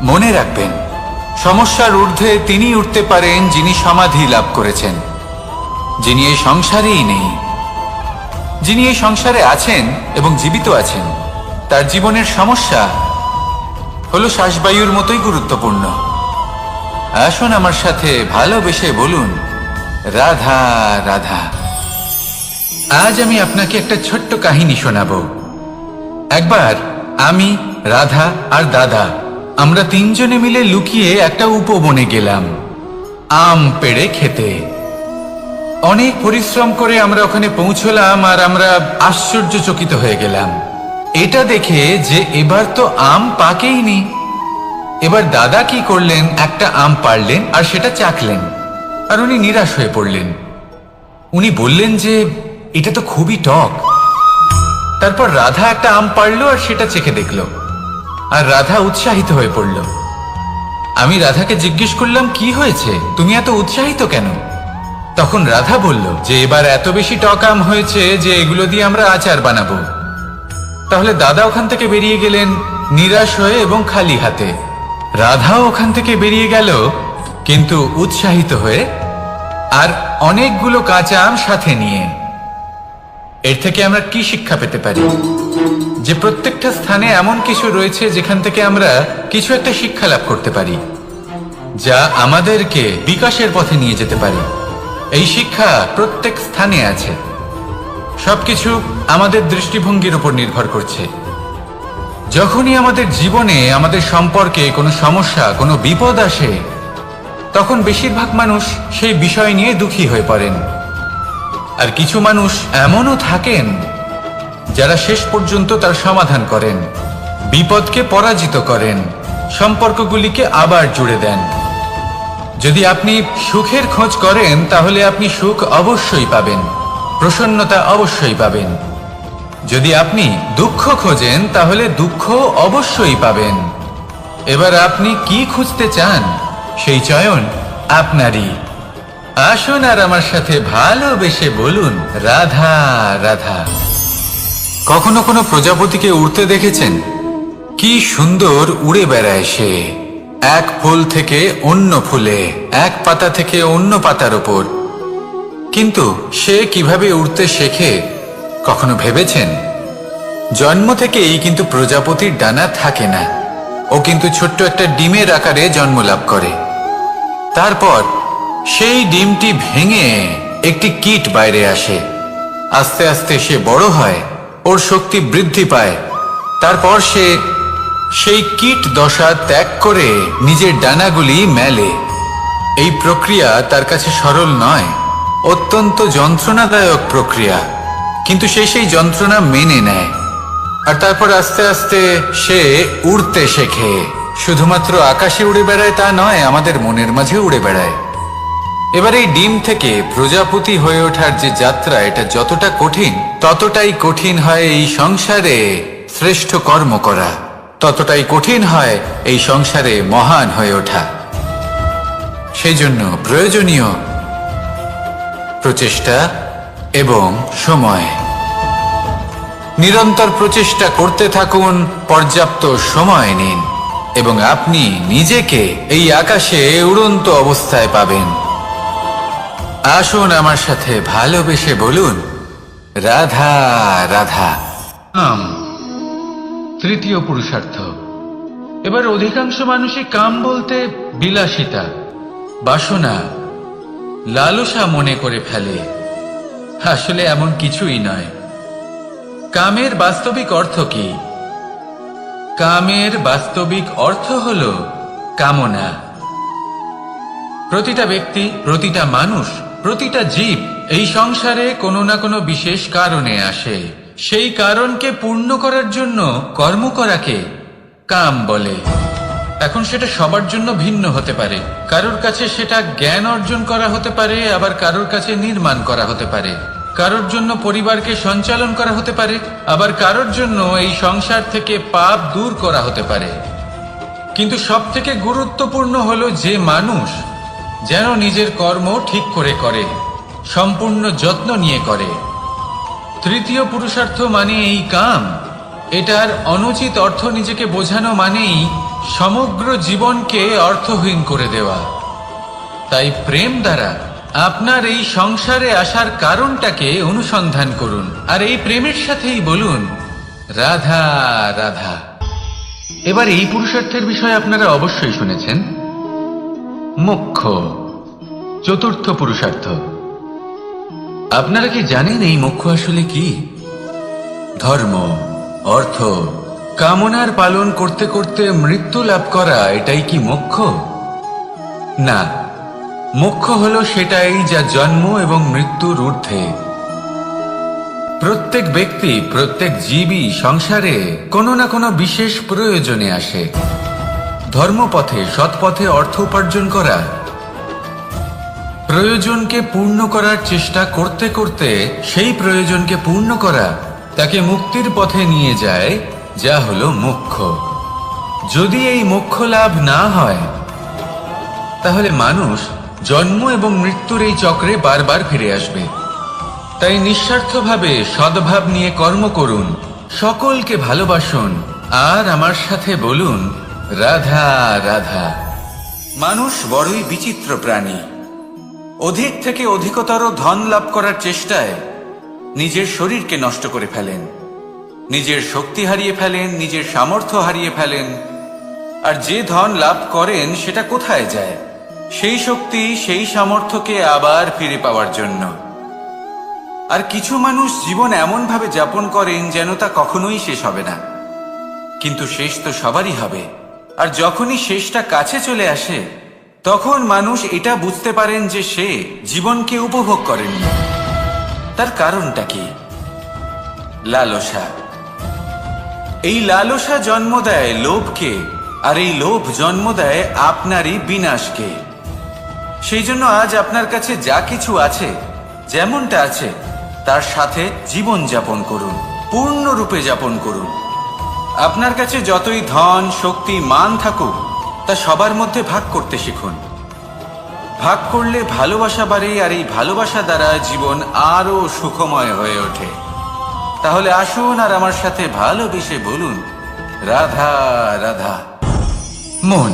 মনে রাখবেন, সমস্যার ঊর্ধ্বে তিনি উঠতে পারেন যিনি সমাধি লাভ করেছেন, যিনি এই সংসারেই নেই। যিনি এই সংসারে আছেন এবং জীবিত আছেন, তার জীবনের সমস্যা হলো শ্বাসবায়ুর মতোই গুরুত্বপূর্ণ। আসুন আমার সাথে ভালোবেসে বলুন, রাধা রাধা। আজ আমি আপনাকে একটা ছোট্ট কাহিনী শোনাবো। একবার আমি, রাধা আর দাদা, আমরা তিনজনে মিলে লুকিয়ে একটা উপবনে গেলাম আম পেড়ে খেতে। অনেক পরিশ্রম করে আমরা ওখানে পৌঁছলাম আর আমরা আশ্চর্যচকিত হয়ে গেলাম এটা দেখে যে এবার তো আম পাকেইনি। এবার দাদা কি করলেন, একটা আম পাড়লেন আর সেটা চাখলেন, আর উনি নিরাশ হয়ে পড়লেন। উনি বললেন যে এটা তো খুবই টক। তারপর রাধা একটা আম পাড়লো আর সেটা চেখে দেখলো, আর রাধা উৎসাহিত হয়ে পড়ল। আমি রাধাকে জিজ্ঞেস করলাম, কি হয়েছে, তুমি এত উৎসাহিত কেন? তখন রাধা বলল যে এবার এত বেশি টক আম হয়েছে যে এগুলো দিয়ে আমরা আচার বানাবো। তাহলে দাদা ওখান থেকে বেরিয়ে গেলেন নিরাশ হয়ে এবং খালি হাতে। রাধাও ওখান থেকে বেরিয়ে গেল কিন্তু উৎসাহিত হয়ে, আর অনেকগুলো কাঁচা আম সাথে নিয়ে। এর থেকে আমরা কি শিক্ষা পেতে পারি? যে প্রত্যেকটা স্থানে এমন কিছু রয়েছে যেখান থেকে আমরা কিছু একটা শিক্ষা লাভ করতে পারি, যা আমাদেরকে বিকাশের পথে নিয়ে যেতে পারে। এই শিক্ষা প্রত্যেক স্থানে আছে। সবকিছু আমাদের দৃষ্টিভঙ্গির উপর নির্ভর করছে। যখনই আমাদের জীবনে, আমাদের সম্পর্কে কোনো সমস্যা, কোনো বিপদ আসে, তখন বেশিরভাগ মানুষ সেই বিষয় নিয়ে দুঃখী হয়ে পড়েন। আর কিছু মানুষ এমনও থাকেন যারা শেষ পর্যন্ত তার সমাধান করেন, বিপদকে পরাজিত করেন, সম্পর্কগুলিকে আবার জুড়ে দেন। যদি আপনি সুখের খোঁজ করেন তাহলে আপনি সুখ অবশ্যই পাবেন, প্রসন্নতা অবশ্যই পাবেন। যদি আপনি দুঃখ খোঁজেন তাহলে দুঃখ অবশ্যই পাবেন। এবার আপনি কি খুঁজতে চান, সেই চয়ন আপনারই। আসুন আর আমার সাথে ভালোবেসে বলুন, রাধা রাধা। কখনো কোনো প্রজাপতিকে উড়তে দেখেছেন? কি সুন্দর উড়ে বেড়ায় সে, এক ফুল থেকে অন্য ফুলে, এক পাতা থেকে অন্য পাতার ওপর। কিন্তু সে কিভাবে উড়তে শেখে কখনো ভেবেছেন? জন্ম থেকেই কিন্তু প্রজাপতির ডানা থাকে না। ও কিন্তু ছোট্ট একটা ডিমের আকারে জন্ম লাভ করে। তারপর সেই ডিমটি ভেঙে একটি কীট বাইরে আসে। আস্তে আস্তে সে বড় হয়, ওর শক্তি বৃদ্ধি পায়। তারপর সে সেই কীট দশা ত্যাগ করে নিজের ডানাগুলি মেলে। এই প্রক্রিয়া তার কাছে সরল নয়, অত্যন্ত যন্ত্রণাদায়ক প্রক্রিয়া, কিন্তু সে সেই যন্ত্রণা মেনে নেয়। আর তারপর আস্তে আস্তে সে উড়তে শেখে। শুধুমাত্র আকাশে উড়ে বেড়ায় তা নয়, আমাদের মনের মাঝে উড়ে বেড়ায়। এবার এই ডিম থেকে প্রজাপতি হয়ে ওঠার যে যাত্রা, এটা যতটা কঠিন, ততটাই কঠিন হয় এই সংসারে শ্রেষ্ঠ কর্ম করা, ততটাই কঠিন হয় এই সংসারে মহান হয়ে ওঠা। সেই জন্য প্রয়োজনীয় প্রচেষ্টা এবং সময়। নিরন্তর প্রচেষ্টা করতে থাকুন, পর্যাপ্ত সময় নিন, এবং আপনি নিজেকে এই আকাশে উড়ন্ত অবস্থায় পাবেন। আসুন আমার সাথে ভালোবেসে বলুন, রাধা রাধা। তৃতীয় পুরুষার্থ। এবার অধিকাংশ মানুষই কাম বলতে বিলাসিতা, বাসনা, লালসা মনে করে ফেলে। আসলে এমন কিছুই নয়। কামের বাস্তবিক অর্থ কি? কামের বাস্তবিক অর্থ হল কামনা। প্রতিটা ব্যক্তি, প্রতিটা মানুষ, প্রতিটা জীব এই সংসারে কোনো না কোনো বিশেষ কারণে আসে। সেই কারণকে পূর্ণ করার জন্য কর্ম করাকে কাম বলে। এখন সেটা সবার জন্য ভিন্ন হতে পারে। কারোর কাছে সেটা জ্ঞান অর্জন করা হতে পারে, আবার কারোর কাছে নির্মাণ করা হতে পারে। কারোর জন্য পরিবারকে সঞ্চালন করা হতে পারে, আবার কারোর জন্য এই সংসার থেকে পাপ দূর করা হতে পারে। কিন্তু সবথেকে গুরুত্বপূর্ণ হলো যে মানুষ যেন নিজের কর্ম ঠিক করে করে, সম্পূর্ণ যত্ন নিয়ে করে। তৃতীয় পুরুষার্থ মানে এই কাম। এটার অনুচিত অর্থ নিজেকে বোঝানো মানেই সমগ্র জীবনকে অর্থহীন করে দেওয়া। তাই প্রেম দ্বারা আপনার এই সংসারে আসার কারণটাকে অনুসন্ধান করুন, আর এই প্রেমের সাথেই বলুন রাধা রাধা। এবার এই পুরুষার্থের বিষয়ে আপনারা অবশ্যই শুনেছেন, মোক্ষ, চতুর্থ পুরুষার্থ। আপনারা কি জানেন এই মোক্ষ আসলে কি? ধর্ম, অর্থ, কামনার পালন করতে করতে মৃত্যু লাভ করা, এটাই কি মোক্ষ? না, মোক্ষ হলো সেটাই যা জন্ম এবং মৃত্যুর ঊর্ধ্বে। প্রত্যেক ব্যক্তি, প্রত্যেক জীবই সংসারে কোনো না কোনো বিশেষ প্রয়োজনে আসে। ধর্মপথে, সৎপথে অর্থ উপার্জন করা, প্রয়োজনকে পূর্ণ করার চেষ্টা করতে করতে সেই প্রয়োজনকে পূর্ণ করা তাকে মুক্তির পথে নিয়ে যায়, যা হলো মোক্ষ। যদি এই মোক্ষ লাভ না হয়, তাহলে মানুষ জন্ম এবং মৃত্যুর এই চক্রে বারবার ফিরে আসবে। তাই নিঃস্বার্থভাবে সদ্ভাব নিয়ে কর্ম করুন, সকলকে ভালোবাসুন, আর আমার সাথে বলুন রাধা রাধা। মানুষ বড়ই বিচিত্র প্রাণী। অধিক থেকে অধিকতর ধন লাভ করার চেষ্টায় নিজের শরীরকে নষ্ট করে ফেলেন, নিজের শক্তি হারিয়ে ফেলেন, নিজের সামর্থ্য হারিয়ে ফেলেন। আর যে ধন লাভ করেন সেটা কোথায় যায়? সেই শক্তি, সেই সামর্থ্যকে আবার ফিরে পাওয়ার জন্য। আর কিছু মানুষ জীবন এমন ভাবে যাপন করেন যেন তা কখনোই শেষ হবে না, কিন্তু শেষ তো সবারই হবে। আর যখনই শেষটা কাছে চলে আসে, তখন মানুষ এটা বুঝতে পারেন যে সে জীবনকে উপভোগ করেননি। তার কারণটা কি? লালসা। এই লালসা জন্ম দেয় লোভকে, আর এই লোভ জন্ম দেয় আপনারই বিনাশকে। সেই জন্য আজ আপনার কাছে যা কিছু আছে, যেমনটা আছে, তার সাথে জীবন যাপন করুন, পূর্ণরূপে যাপন করুন। আপনার কাছে যতই ধন, শক্তি, মান থাকুক, তা সবার মধ্যে ভাগ করতে শিখুন। ভাগ করলে ভালোবাসা বাড়ে, আর এই ভালোবাসা দ্বারা জীবন আরো সুখময় হয়ে ওঠে। তাহলে আসুন আর আমার সাথে ভালোবেসে বলুন রাধা রাধা। মন,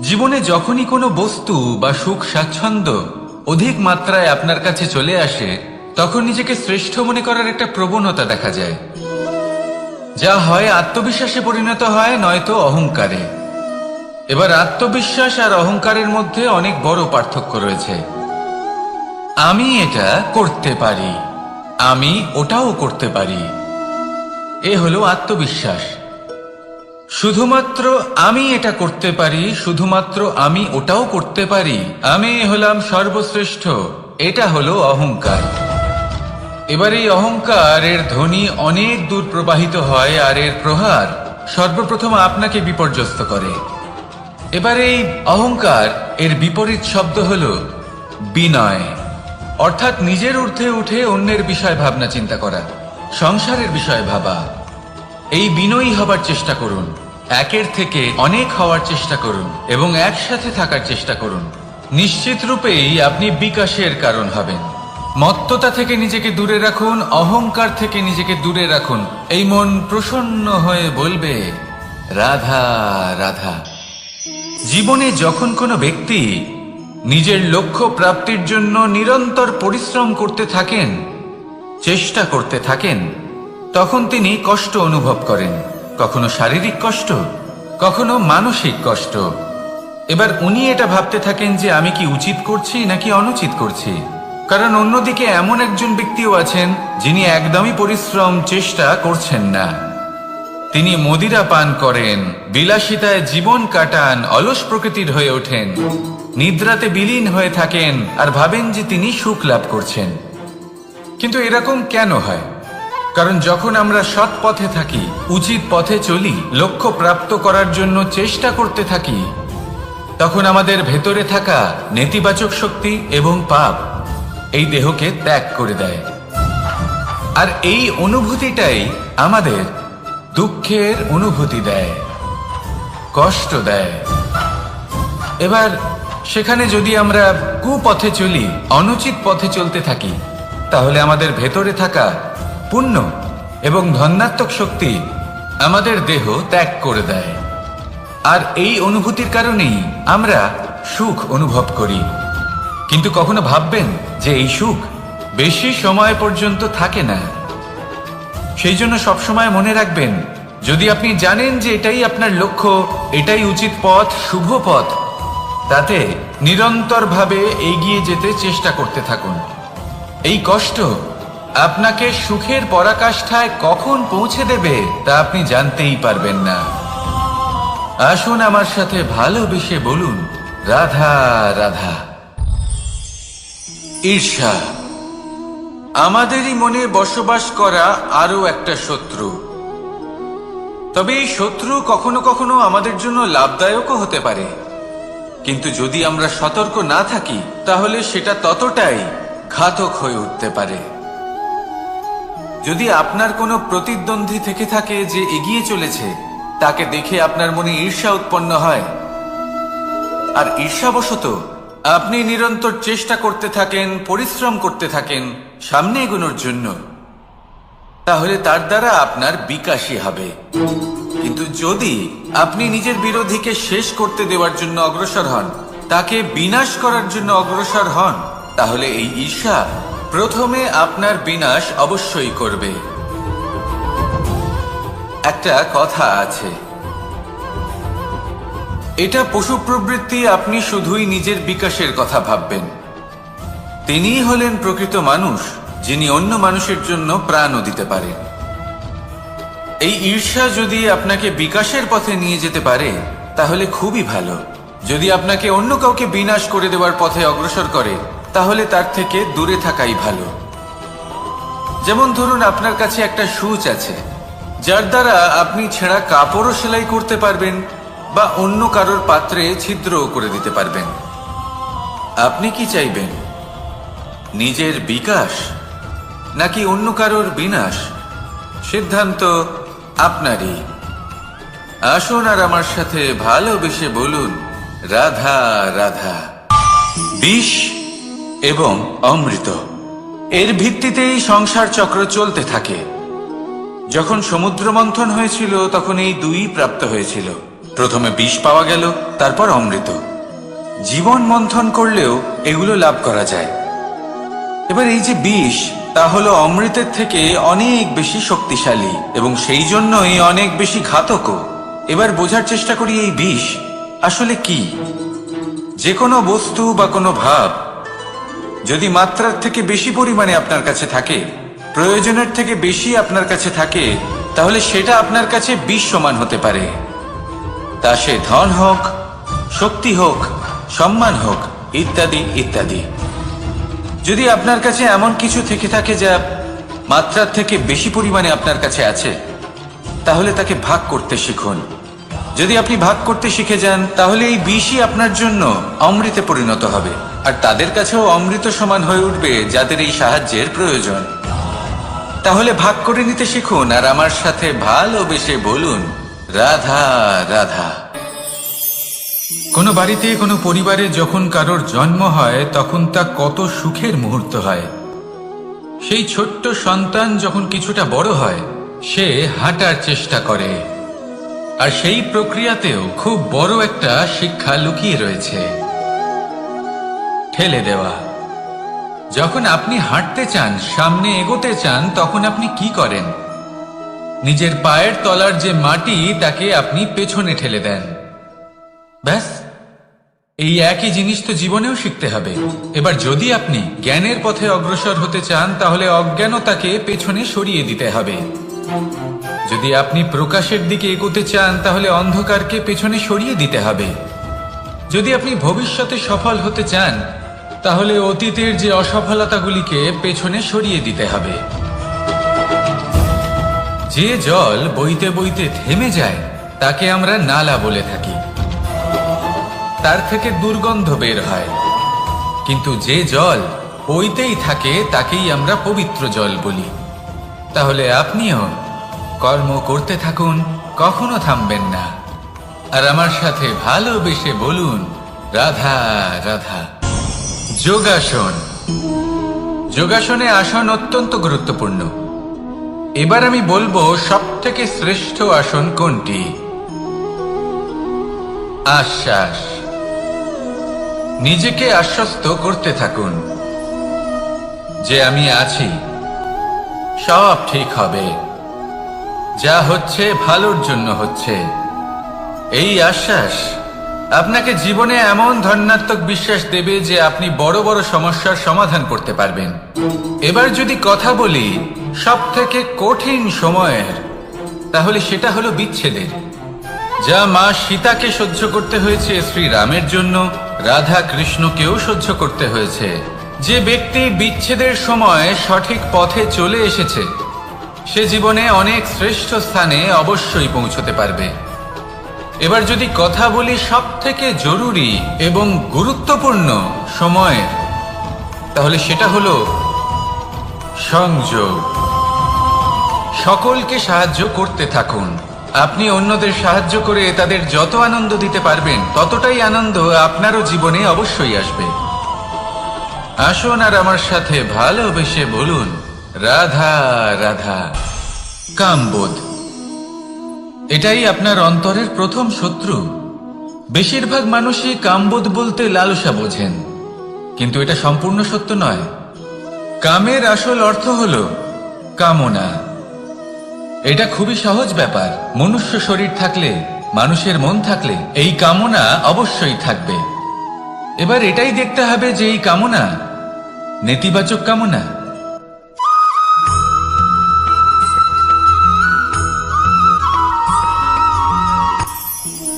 জীবনে যখনই কোনো বস্তু বা সুখ স্বাচ্ছন্দ্য অধিক মাত্রায় আপনার কাছে চলে আসে, তখন নিজেকে শ্রেষ্ঠ মনে করার একটা প্রবণতা দেখা যায়, যা হয় আত্মবিশ্বাসে পরিণত হয়, নয়তো অহংকারে। এবার আত্মবিশ্বাস আর অহংকারের মধ্যে অনেক বড় পার্থক্য রয়েছে। আমি এটা করতে পারি, আমি ওটাও করতে পারি, এ হলো আত্মবিশ্বাস। শুধুমাত্র আমি এটা করতে পারি, শুধুমাত্র আমি ওটাও করতে পারি, আমি হলাম সর্বশ্রেষ্ঠ, এটা হলো অহংকার। এবার এই অহংকার, এর ধ্বনি অনেক দূর প্রবাহিত হয়, আর এর প্রহার সর্বপ্রথম আপনাকে বিপর্যস্ত করে। এবার এই অহংকার, এর বিপরীত শব্দ হলো বিনয়, অর্থাৎ নিজের ঊর্ধ্বে উঠে অন্যের বিষয় ভাবনা চিন্তা করা, সংসারের বিষয় ভাবা। এই বিনয়ী হবার চেষ্টা করুন, একের থেকে অনেক হওয়ার চেষ্টা করুন, এবং একসাথে থাকার চেষ্টা করুন। নিশ্চিত রূপেই আপনি বিকাশের কারণ হবেন। মত্ততা থেকে নিজেকে দূরে রাখুন, অহংকার থেকে নিজেকে দূরে রাখুন। এই মন প্রসন্ন হয়ে বলবে রাধা রাধা। জীবনে যখন কোনো ব্যক্তি নিজের লক্ষ্য প্রাপ্তির জন্য নিরন্তর পরিশ্রম করতে থাকেন, চেষ্টা করতে থাকেন, তখন তিনি কষ্ট অনুভব করেন, কখনো শারীরিক কষ্ট, কখনো মানসিক কষ্ট। এবার উনি এটা ভাবতে থাকেন যে আমি কি উচিত করছি নাকি অনুচিত করছি। কারণ অন্যদিকে এমন একজন ব্যক্তিও আছেন যিনি একদমই পরিশ্রম, চেষ্টা করছেন না। তিনি মদিরা পান করেন, বিলাসিতায় জীবন কাটান, অলস প্রকৃতির হয়ে ওঠেন, নিদ্রাতে বিলীন হয়ে থাকেন, আর ভাবেন যে তিনি সুখ লাভ করছেন। কিন্তু এরকম কেন হয়? কারণ যখন আমরা সৎ পথে থাকি, উচিত পথে চলি, লক্ষ্য প্রাপ্ত করার জন্য চেষ্টা করতে থাকি, তখন আমাদের ভেতরে থাকা নেতিবাচক শক্তি এবং পাপ এই দেহকে ত্যাগ করে দেয়। আর এই অনুভূতিটাই আমাদের দুঃখের অনুভূতি দেয়, কষ্ট দেয়। এবার সেখানে যদি আমরা কুপথে চলি, অনুচিত পথে চলতে থাকি, তাহলে আমাদের ভেতরে থাকা পুণ্য এবং ধনাত্মক শক্তি আমাদের দেহ ত্যাগ করে দেয়। আর এই অনুভূতির কারণেই আমরা সুখ অনুভব করি। কিন্তু কখনো ভাববেন যে এই সুখ বেশি সময় পর্যন্ত থাকে না। সেই জন্য সবসময় মনে রাখবেন, যদি আপনি জানেন যে এটাই আপনার লক্ষ্য, এটাই উচিত পথ, শুভ পথ, তাতে নিরন্তরভাবে এগিয়ে যেতে চেষ্টা করতে থাকুন। এই কষ্ট আপনাকে সুখের পরাকাষ্ঠায় কখন পৌঁছে দেবে তা আপনি জানতেই পারবেন না। আসুন আমার সাথে ভালোবেসে বলুন, রাধা রাধা। ঈর্ষা আমাদেরই মনে বসবাস করা আরো একটা শত্রু। তবে এই শত্রু কখনো কখনো আমাদের জন্য লাভদায়কও হতে পারে, কিন্তু যদি আমরা সতর্ক না থাকি তাহলে সেটা ততটাই ঘাতক হয়ে উঠতে পারে। যদি আপনার কোনো প্রতিদ্বন্দ্বী থেকে থাকে যে এগিয়ে চলেছে, তাকে দেখে আপনার মনে ঈর্ষা উৎপন্ন হয়, আর ঈর্ষাবশত আপনি নিরন্তর চেষ্টা করতে থাকেন, পরিশ্রম করতে থাকেন সামনে এগোনোর জন্য, তাহলে তার দ্বারা আপনার বিকাশই হবে। কিন্তু যদি আপনি নিজের বিরোধীকে শেষ করতে দেওয়ার জন্য অগ্রসর হন, তাকে বিনাশ করার জন্য অগ্রসর হন, তাহলে এই ঈর্ষা প্রথমে আপনার বিনাশ অবশ্যই করবে। একটা কথা আছে, এটা পশু প্রবৃত্তি, আপনি শুধুই নিজের বিকাশের কথা ভাববেন। তিনিই হলেন প্রকৃত মানুষ, যিনি অন্য মানুষের জন্য প্রাণও দিতে পারেন। এই ঈর্ষা যদি আপনাকে বিকাশের পথে নিয়ে যেতে পারে তাহলে খুবই ভালো। যদি আপনাকে অন্য কাউকে বিনাশ করে দেওয়ার পথে অগ্রসর করে, তাহলে তার থেকে দূরে থাকাই ভালো। যেমন ধরুন, আপনার কাছে একটা সূচ আছে, যার দ্বারা আপনি ছেঁড়া কাপড়ও সেলাই করতে পারবেন বা অন্য কারোর পাত্রে ছিদ্রও করে দিতে পারবেন। আপনি কি চাইবেন, নিজের বিকাশ নাকি অন্য কারোর বিনাশ? সিদ্ধান্ত আপনারই। আসুন আর আমার সাথে ভালোবেসে বলুন, রাধা রাধা। বিষ এবং অমৃত, এর ভিত্তিতেই সংসার চক্র চলতে থাকে। যখন সমুদ্র মন্থন হয়েছিল তখন এই দুই প্রাপ্ত হয়েছিল। প্রথমে বিষ পাওয়া গেল, তারপর অমৃত। জীবন মন্থন করলেও এগুলো লাভ করা যায়। এবার এই যে বিষ, তা হলো অমৃতের থেকে অনেক বেশি শক্তিশালী এবং সেই জন্যই অনেক বেশি ঘাতকও। এবার বোঝার চেষ্টা করি এই বিষ আসলে কি। যে কোনো বস্তু বা কোনো ভাব যদি মাত্রার থেকে বেশি পরিমাণে আপনার কাছে থাকে, প্রয়োজনের থেকে বেশি আপনার কাছে থাকে, তাহলে সেটা আপনার কাছে বিষ সমান হতে পারে। তা সে ধন হোক, শক্তি হোক, সম্মান হোক, ইত্যাদি ইত্যাদি। যদি আপনার কাছে এমন কিছু থেকে থাকে যা মাত্রার থেকে বেশি পরিমাণে আপনার কাছে আছে, তাহলে তাকে ভাগ করতে শিখুন। যদি আপনি ভাগ করতে শিখে যান, তাহলে এই বিষই আপনার জন্য অমৃতে পরিণত হবে, আর তাদের কাছেও অমৃত সমান হয়ে উঠবে যাদের এই সাহায্যের প্রয়োজন। তাহলে ভাগ করে নিতে শিখুন আর আমার সাথে ভালোবেসে বলুন, রাধা রাধা। কোনো বাড়িতে, কোনো পরিবারে যখন কারোর জন্ম হয়, তখন তা কত সুখের মুহূর্ত হয়। সেই ছোট্ট সন্তান যখন কিছুটা বড় হয়, সে হাঁটার চেষ্টা করে, আর সেই প্রক্রিয়াতেও খুব বড় একটা শিক্ষা লুকিয়ে রয়েছে, ঠেলে দেওয়া। যখন আপনি হাঁটতে চান, সামনে এগোতে চান, তখন আপনি কি করেন? নিজের পায়ের তলার যে মাটি, তাকে আপনি পেছনে ঠেলে দেন। ব্যাস, এই একই জিনিস তো জীবনেও শিখতে হবে। এবার যদি আপনি জ্ঞানের পথে অগ্রসর হতে চান, তাহলে অজ্ঞানতাকে পেছনে সরিয়ে দিতে হবে। যদি আপনি প্রকাশের দিকে এগোতে চান, তাহলে অন্ধকারকে পেছনে সরিয়ে দিতে হবে। যদি আপনি ভবিষ্যতে সফল হতে চান, তাহলে অতীতের যে অসফলতাগুলিকে পেছনে সরিয়ে দিতে হবে। যে জল বইতে বইতে থেমে যায়, তাকে আমরা নালা বলে থাকি। তার থেকে দুর্গন্ধ বের হয়, কিন্তু যে জল বইতেই থাকে তাকেই আমরা পবিত্র জল বলি। তাহলে আপনিও কর্ম করতে থাকুন, কখনো থামবেন না। আর আমার সাথে ভালোবেসে বলুন, রাধা রাধা। যোগাসন। যোগাসনে আসন অত্যন্ত গুরুত্বপূর্ণ। এবার আমি বলবো সবথেকে শ্রেষ্ঠ আসন কোনটি। আশ্বাস। নিজেকে আশ্বস্ত করতে থাকুন যে আমি আছি, সব ঠিক হবে, যা হচ্ছে ভালোর জন্য হচ্ছে। এই আশ্বাস আপনাকে জীবনে এমন ধনাত্মক বিশ্বাস দেবে যে আপনি বড় বড় সমস্যার সমাধান করতে পারবেন। এবার যদি কথা বলি সব থেকে কঠিন সময়ের, তাহলে সেটা হলো বিচ্ছেদের, যা মা সীতাকে সহ্য করতে হয়েছে শ্রীরামের জন্য, রাধা কৃষ্ণকেও সহ্য করতে হয়েছে। যে ব্যক্তি বিচ্ছেদের সময় সঠিক পথে চলে এসেছে, সে জীবনে অনেক শ্রেষ্ঠ স্থানে অবশ্যই পৌঁছতে পারবে। এবার যদি কথা বলি সব থেকে জরুরি এবং গুরুত্বপূর্ণ সময়ের, তাহলে সেটা হলো সংযোগ। সকলকে সাহায্য করতে থাকুন। আপনি অন্যদের সাহায্য করে তাদের যত আনন্দ দিতে পারবেন, ততটাই আনন্দ আপনারও জীবনে অবশ্যই আসবে। আসুন আর আমার সাথে ভালোবেসে বলুন, রাধা রাধা। কামবোধ, এটাই আপনার অন্তরের প্রথম শত্রু। বেশিরভাগ মানুষই কামবোধ বলতে লালসা বোঝেন, কিন্তু এটা সম্পূর্ণ সত্য নয়। কামের আসল অর্থ হলো কামনা। এটা খুবই সহজ ব্যাপার। মনুষ্য শরীর থাকলে, মানুষের মন থাকলে এই কামনা অবশ্যই থাকবে। এবার এটাই দেখতে হবে যে এই কামনা নেতিবাচক কামনা।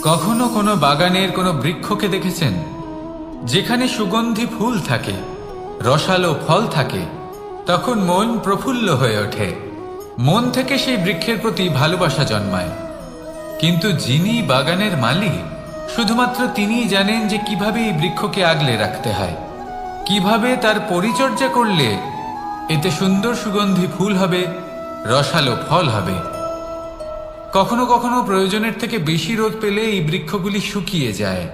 কখনো কোনো বাগানের কোনো বৃক্ষকে দেখেছেন যেখানে সুগন্ধি ফুল থাকে, রসালো ফল থাকে? তখন মন প্রফুল্ল হয়ে ওঠে, মন থেকে সেই বৃক্ষের প্রতি ভালোবাসা জন্মায়। কিন্তু যিনি বাগানের মালিক, শুধুমাত্র তিনিই জানেন যে কিভাবে এই বৃক্ষকে আগলে রাখতে হয়, কিভাবে তার পরিচর্যা করলে এতে সুন্দর সুগন্ধি ফুল হবে, রসালো ফল হবে। কখনো কখনো প্রয়োজনের থেকে বেশি রোদ পেলে এই বৃক্ষগুলি শুকিয়ে যায়,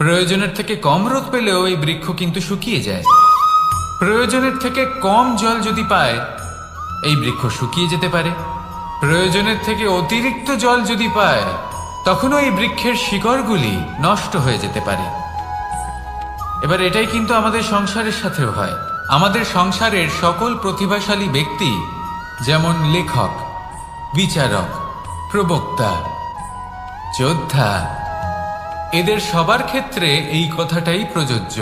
প্রয়োজনের থেকে কম রোদ পেলেও এই বৃক্ষ কিন্তু শুকিয়ে যায়। প্রয়োজনের থেকে কম জল যদি পায়, এই বৃক্ষ শুকিয়ে যেতে পারে। প্রয়োজনের থেকে অতিরিক্ত জল যদি পায়, তখনও এই বৃক্ষের শিকড়গুলি নষ্ট হয়ে যেতে পারে। এবার এটাই কিন্তু আমাদের সংসারের সাথেও হয়। আমাদের সংসারের সকল প্রতিভাশালী ব্যক্তি, যেমন লেখক, বিচারক, প্রবক্তা, যোদ্ধা, এদের সবার ক্ষেত্রে এই কথাটাই প্রযোজ্য।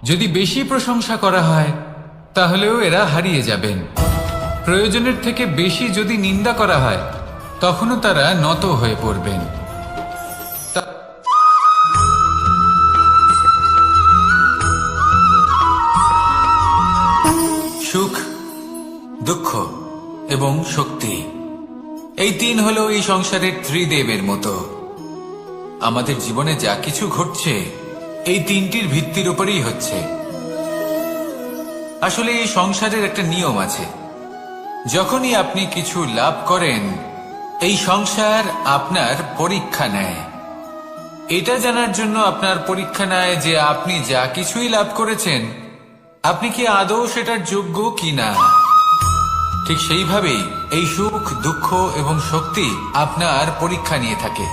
যদি বেশি প্রশংসা করা হয়, তাহলেও এরা হারিয়ে যাবেন। প্রয়োজনের থেকে বেশি যদি নিন্দা করা হয়, তখনও তারা নত হয়ে পড়বেন। সুখ, দুঃখ এবং শক্তি, এই তিন হলো এই সংসারের ত্রিদেবের মতো। আমাদের জীবনে যা কিছু ঘটছে এই তিনটির ভিত্তির উপরেই হচ্ছে। আসলে এই সংসারের একটা নিয়ম আছে, যখনই আপনি কিছু লাভ করেন, এই সংসার আপনার পরীক্ষা নেয়। এটা জানার জন্য আপনার পরীক্ষা নেয় যে আপনি যা কিছুই লাভ করেছেন, আপনি কি আদৌ সেটার যোগ্য কিনা। ঠিক সেইভাবেই এই সুখ, দুঃখ এবং শক্তি আপনার পরীক্ষা নিয়ে থাকে।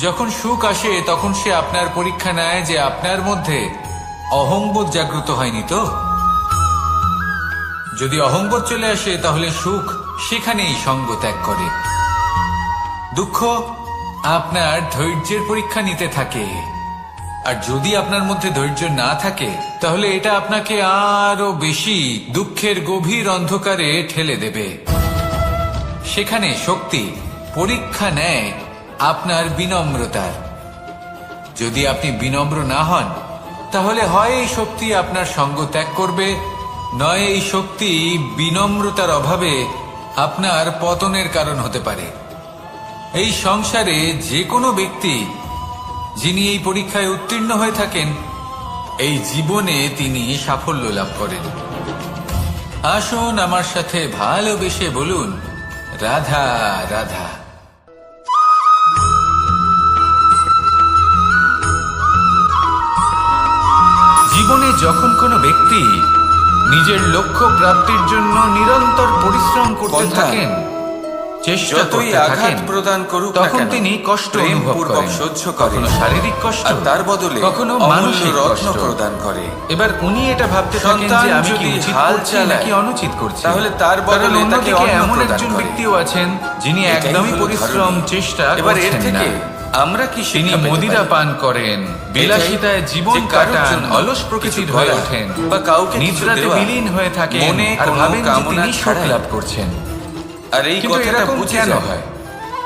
যখন সুখ আসে, তখন সে আপনার পরীক্ষা নেয় যে আপনার মধ্যে অহংবোধ জাগ্রত হয়নি তো। যদি অহংবোধ চলে আসে, তাহলে সুখ সেখানেই সঙ্গ ত্যাগ করে। দুঃখ আপনার ধৈর্যের পরীক্ষা নিতে থাকে, আর যদি আপনার মধ্যে ধৈর্য না থাকে, তাহলে এটা আপনাকে আরো বেশি দুঃখের গভীর অন্ধকারে ঠেলে দেবে। সেখানে শক্তি পরীক্ষা নেয় আপনার বিনম্রতার। যদি আপনি বিনম্র না হন, তাহলে হয় এই শক্তি আপনার সঙ্গ ত্যাগ করবে, নয় এই শক্তি বিনম্রতার অভাবে আপনার পতনের কারণ হতে পারে। এই সংসারে যে কোনো ব্যক্তি যিনি এই পরীক্ষায় উত্তীর্ণ হয়ে থাকেন, এই জীবনে তিনি সাফল্য লাভ করেন। আসুন আমার সাথে ভালোবেসে বলুন, রাধা রাধা। জীবনে যখন কোনো ব্যক্তি নিজের লক্ষ্য প্রাপ্তির জন্য নিরন্তর পরিশ্রম করতে থাকেন, চেষ্টা যতই করতে আঘাত থাকেন প্রদান করুক না তখন কেন, তিনি কষ্ট অনুভব প্রেমপূর্বক করেন, সহ্য করেন, কখনো শারীরিক কষ্ট আর তার বদলে কখনো অমূল্য মানসিক রত্ন কষ্ট প্রদান করে। এবার উনি এটা ভাবতে থাকেন সন্তান যে আমি কি যদি উচিত হাল করছি চালায়, নাকি অনুচিত করছি, তাহলে তার কারণ বদলে তাকে অন্যদিকে অন্ন এমন প্রদান একজন করে। ব্যক্তিও আছেন যিনি এটাই একদমই হলো পরিশ্রম ধর্মী। চেষ্টা এবার এর করছেন থেকে না। আমরা কি তিনি শিক্ষা পেতে মদিরা পারি? পান করেন, বিলাসিতায় জীবন যে কারোর কাটান, জন্য অলস প্রকৃতির কিছু হয়ে করা ওঠেন বা কাউকে কিছু নিদ্রাতে দেওয়া, বিলীন হয়ে থাকেন মনে আর কোনো ভাবেন যে কামনা তিনি সুখ ছাড়াই। লাভ করছেন। আর এই কিন্তু কথাটা এরকম বুঝে কেন যায় হয়?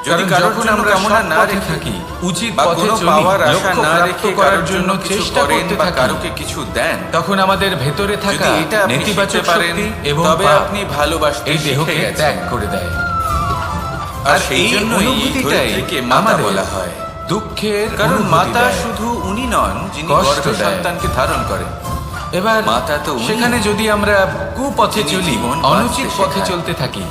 যদি কারণ কারোর যখন জন্য আমরা কামনা সৎ না পথে রেখে থাকি, উচিত বা পথে কোনো চলি, পাওয়ার আশা লক্ষ্য না প্রাপ্ত রেখে করার কারোর জন্য কিছু চেষ্টা করেন করতে বা থাকি, কারোকে কিছু দেন, তখন আমাদের ভেতরে থাকা যদি এটা আপনি নেতিবাচক শিখতে পারেন, শক্তি এবং তবে পাপ আপনি ভালোবাসতে এই শিখে দেহকে গেছেন। ত্যাগ করে দেয়। আর আর সেই এই জন্যই অনুভূতিটাই ধরিত্রীকে মাতা আমাদের বলা হয়। দুঃখের কারণ অনুভূতি মাতা দেয়। শুধু উনি নন যিনি কষ্ট গর্ভে দেয়। সন্তানকে ধারণ করেন। এবার মাতা তো উনি। সেখানে যদি আমরা কুপথে যিনি চলি, জীবন অনুচিত বাঁচতে পথে শেখান। চলতে থাকি,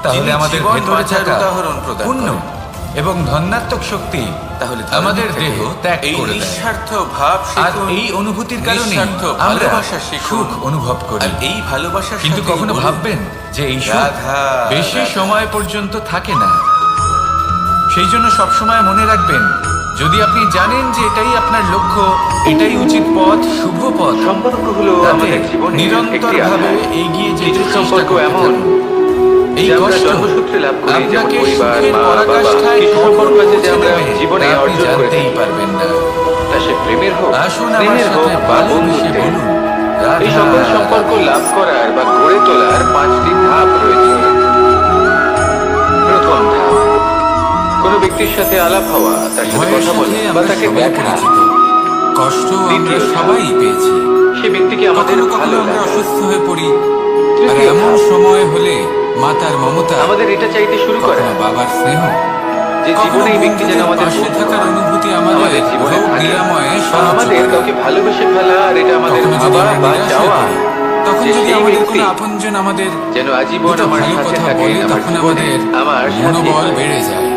তাহলে যিনি আমাদের জীবন ভেতরে বাঁচার থাকা উদাহরণ প্রদান পুণ্য করেন। এবং ধন্যাত্মক শক্তি তাহলে আমাদের দেহ ত্যাগ এই করে দেয়। নিঃস্বার্থ ভাব আর শিখুন, এই অনুভূতির কারণে নিঃস্বার্থ আমরা ভালোবাসা শিখুন, সুখ অনুভব করি। আর এই ভালোবাসার কিন্তু সাথেই কখনো বলুন, ভাববেন যে এই সুখ রাধা, বেশি রাধা। সময় পর্যন্ত থাকে না। সেই জন্য সবসময় মনে রাখবেন, যদি আপনি জানেন যে এটাই আপনার লক্ষ্য, এটাই উচিত পথ, শুভ পথ, সম্পর্ক হলো তাতে আমাদের জীবনের একটি নিরন্তরভাবে আধার। এগিয়ে যেতে কিছু চেষ্টা সম্পর্ক করতে এমন থাকুন। এই যা আমরা কষ্ট জন্মসূত্রে লাভ করি, যেমন আপনাকে পরিবার, সুখের মা, বাবা। পরাকাষ্ঠায় কিছু কখন সম্পর্ক আছে পৌঁছে যা আমরা দেবে জীবনে তা আপনি অর্জন করে জানতেই থাকি। পারবেন না। তা সে প্রেমের হোক, আসুন আমার স্নেহের হোক সাথে বা ভালোবেসে বন্ধুত্বের। বলুন, এই রাধা, সকল সম্পর্ক রাধা। লাভ করার বা গড়ে তোলার 5টি ধাপ রয়েছে। প্রথম ধাপ, কোনো ব্যক্তির সাথে আলাপ হওয়া, তার সাথে ভয়ের কথা সাথে বলা বা আমরা তাকে সবাই দেখা। পরিচিত। কষ্ট আমরা দ্বিতীয় ধাপ, সবাই পেয়েছি। সে ব্যক্তিকে আমাদের কখনো ভালো কখনো আমরা লাগে। অসুস্থ হয়ে পড়ি, আর তৃতীয় এমন ধাপ, সময় হলে মাতার মমতা, আমাদের এটা চাইতে শুরু করা কখনো বাবার স্নেহ, যে জীবনে এই ব্যক্তি যেন আমাদের পাশে বন্ধু থাকার হয়। অনুভূতি আমাদের আমাদের জীবনে রোগ থাকে। নিরাময়ে বা সাহায্য আমাদের করে। কাউকে ভালোবেসে ফেলা, আর এটা আমাদের কখনো যদি ভাবা আমরা বা নিরাশ হয়ে চাওয়া পড়ি, তখন যে যদি সেই আমাদের ব্যক্তি কোনো আপনজন আমাদের যেন আজীবন দুটো আমার ভালো সাথে কথা থাকে, বলে, আমার তখন জীবনে আমাদের আমার সাথী মনোবল হয়। বেড়ে যায়।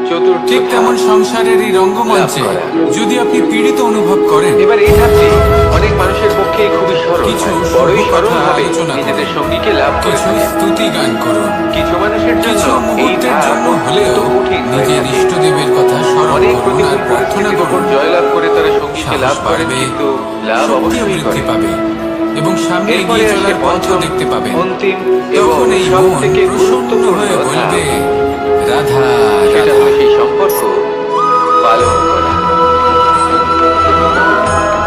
চতুর্থ ঠিক ধাপ, তেমন সংসারের এই রঙ্গমঞ্চে লাভ করা। যদি আপনি পীড়িত অনুভব করেন, এবার এই ধাপটি অনেক মানুষের পক্ষে খুবই সরল কিছু হয়। শুভ বড়ই কথা সরল ভাবে আলোচনা নিজেদের করুন। সঙ্গীকে লাভ করে কিছু থাকে। স্তুতি গান করুন, কিছু মানুষের কিছু জন্য এই মুহূর্তের ধাপ জন্য হলেও অত্যন্ত কঠিন হয়ে নিজের থাকে। ইষ্টদেবের কথা স্মরণ অনেক করুন প্রতিকূল আর প্রার্থনা পরিস্থিতির উপর করুন। জয়লাভ করে তারা সঙ্গীকে সাহস লাভ করেন, বাড়বে, কিন্তু লাভ শক্তিও অবশ্যই বৃদ্ধি করে। পাবে এবং সামনে এরপরে এগিয়ে আসে চলার পথও পঞ্চম, দেখতে পাবেন। অন্তিম এবং তখন এই সব মন থেকে প্রসন্ন গুরুত্বপূর্ণ হয়ে ধাপ, বলবে, রাধা, সেটা রাধা। হলো সেই সম্পর্ক পালন করা।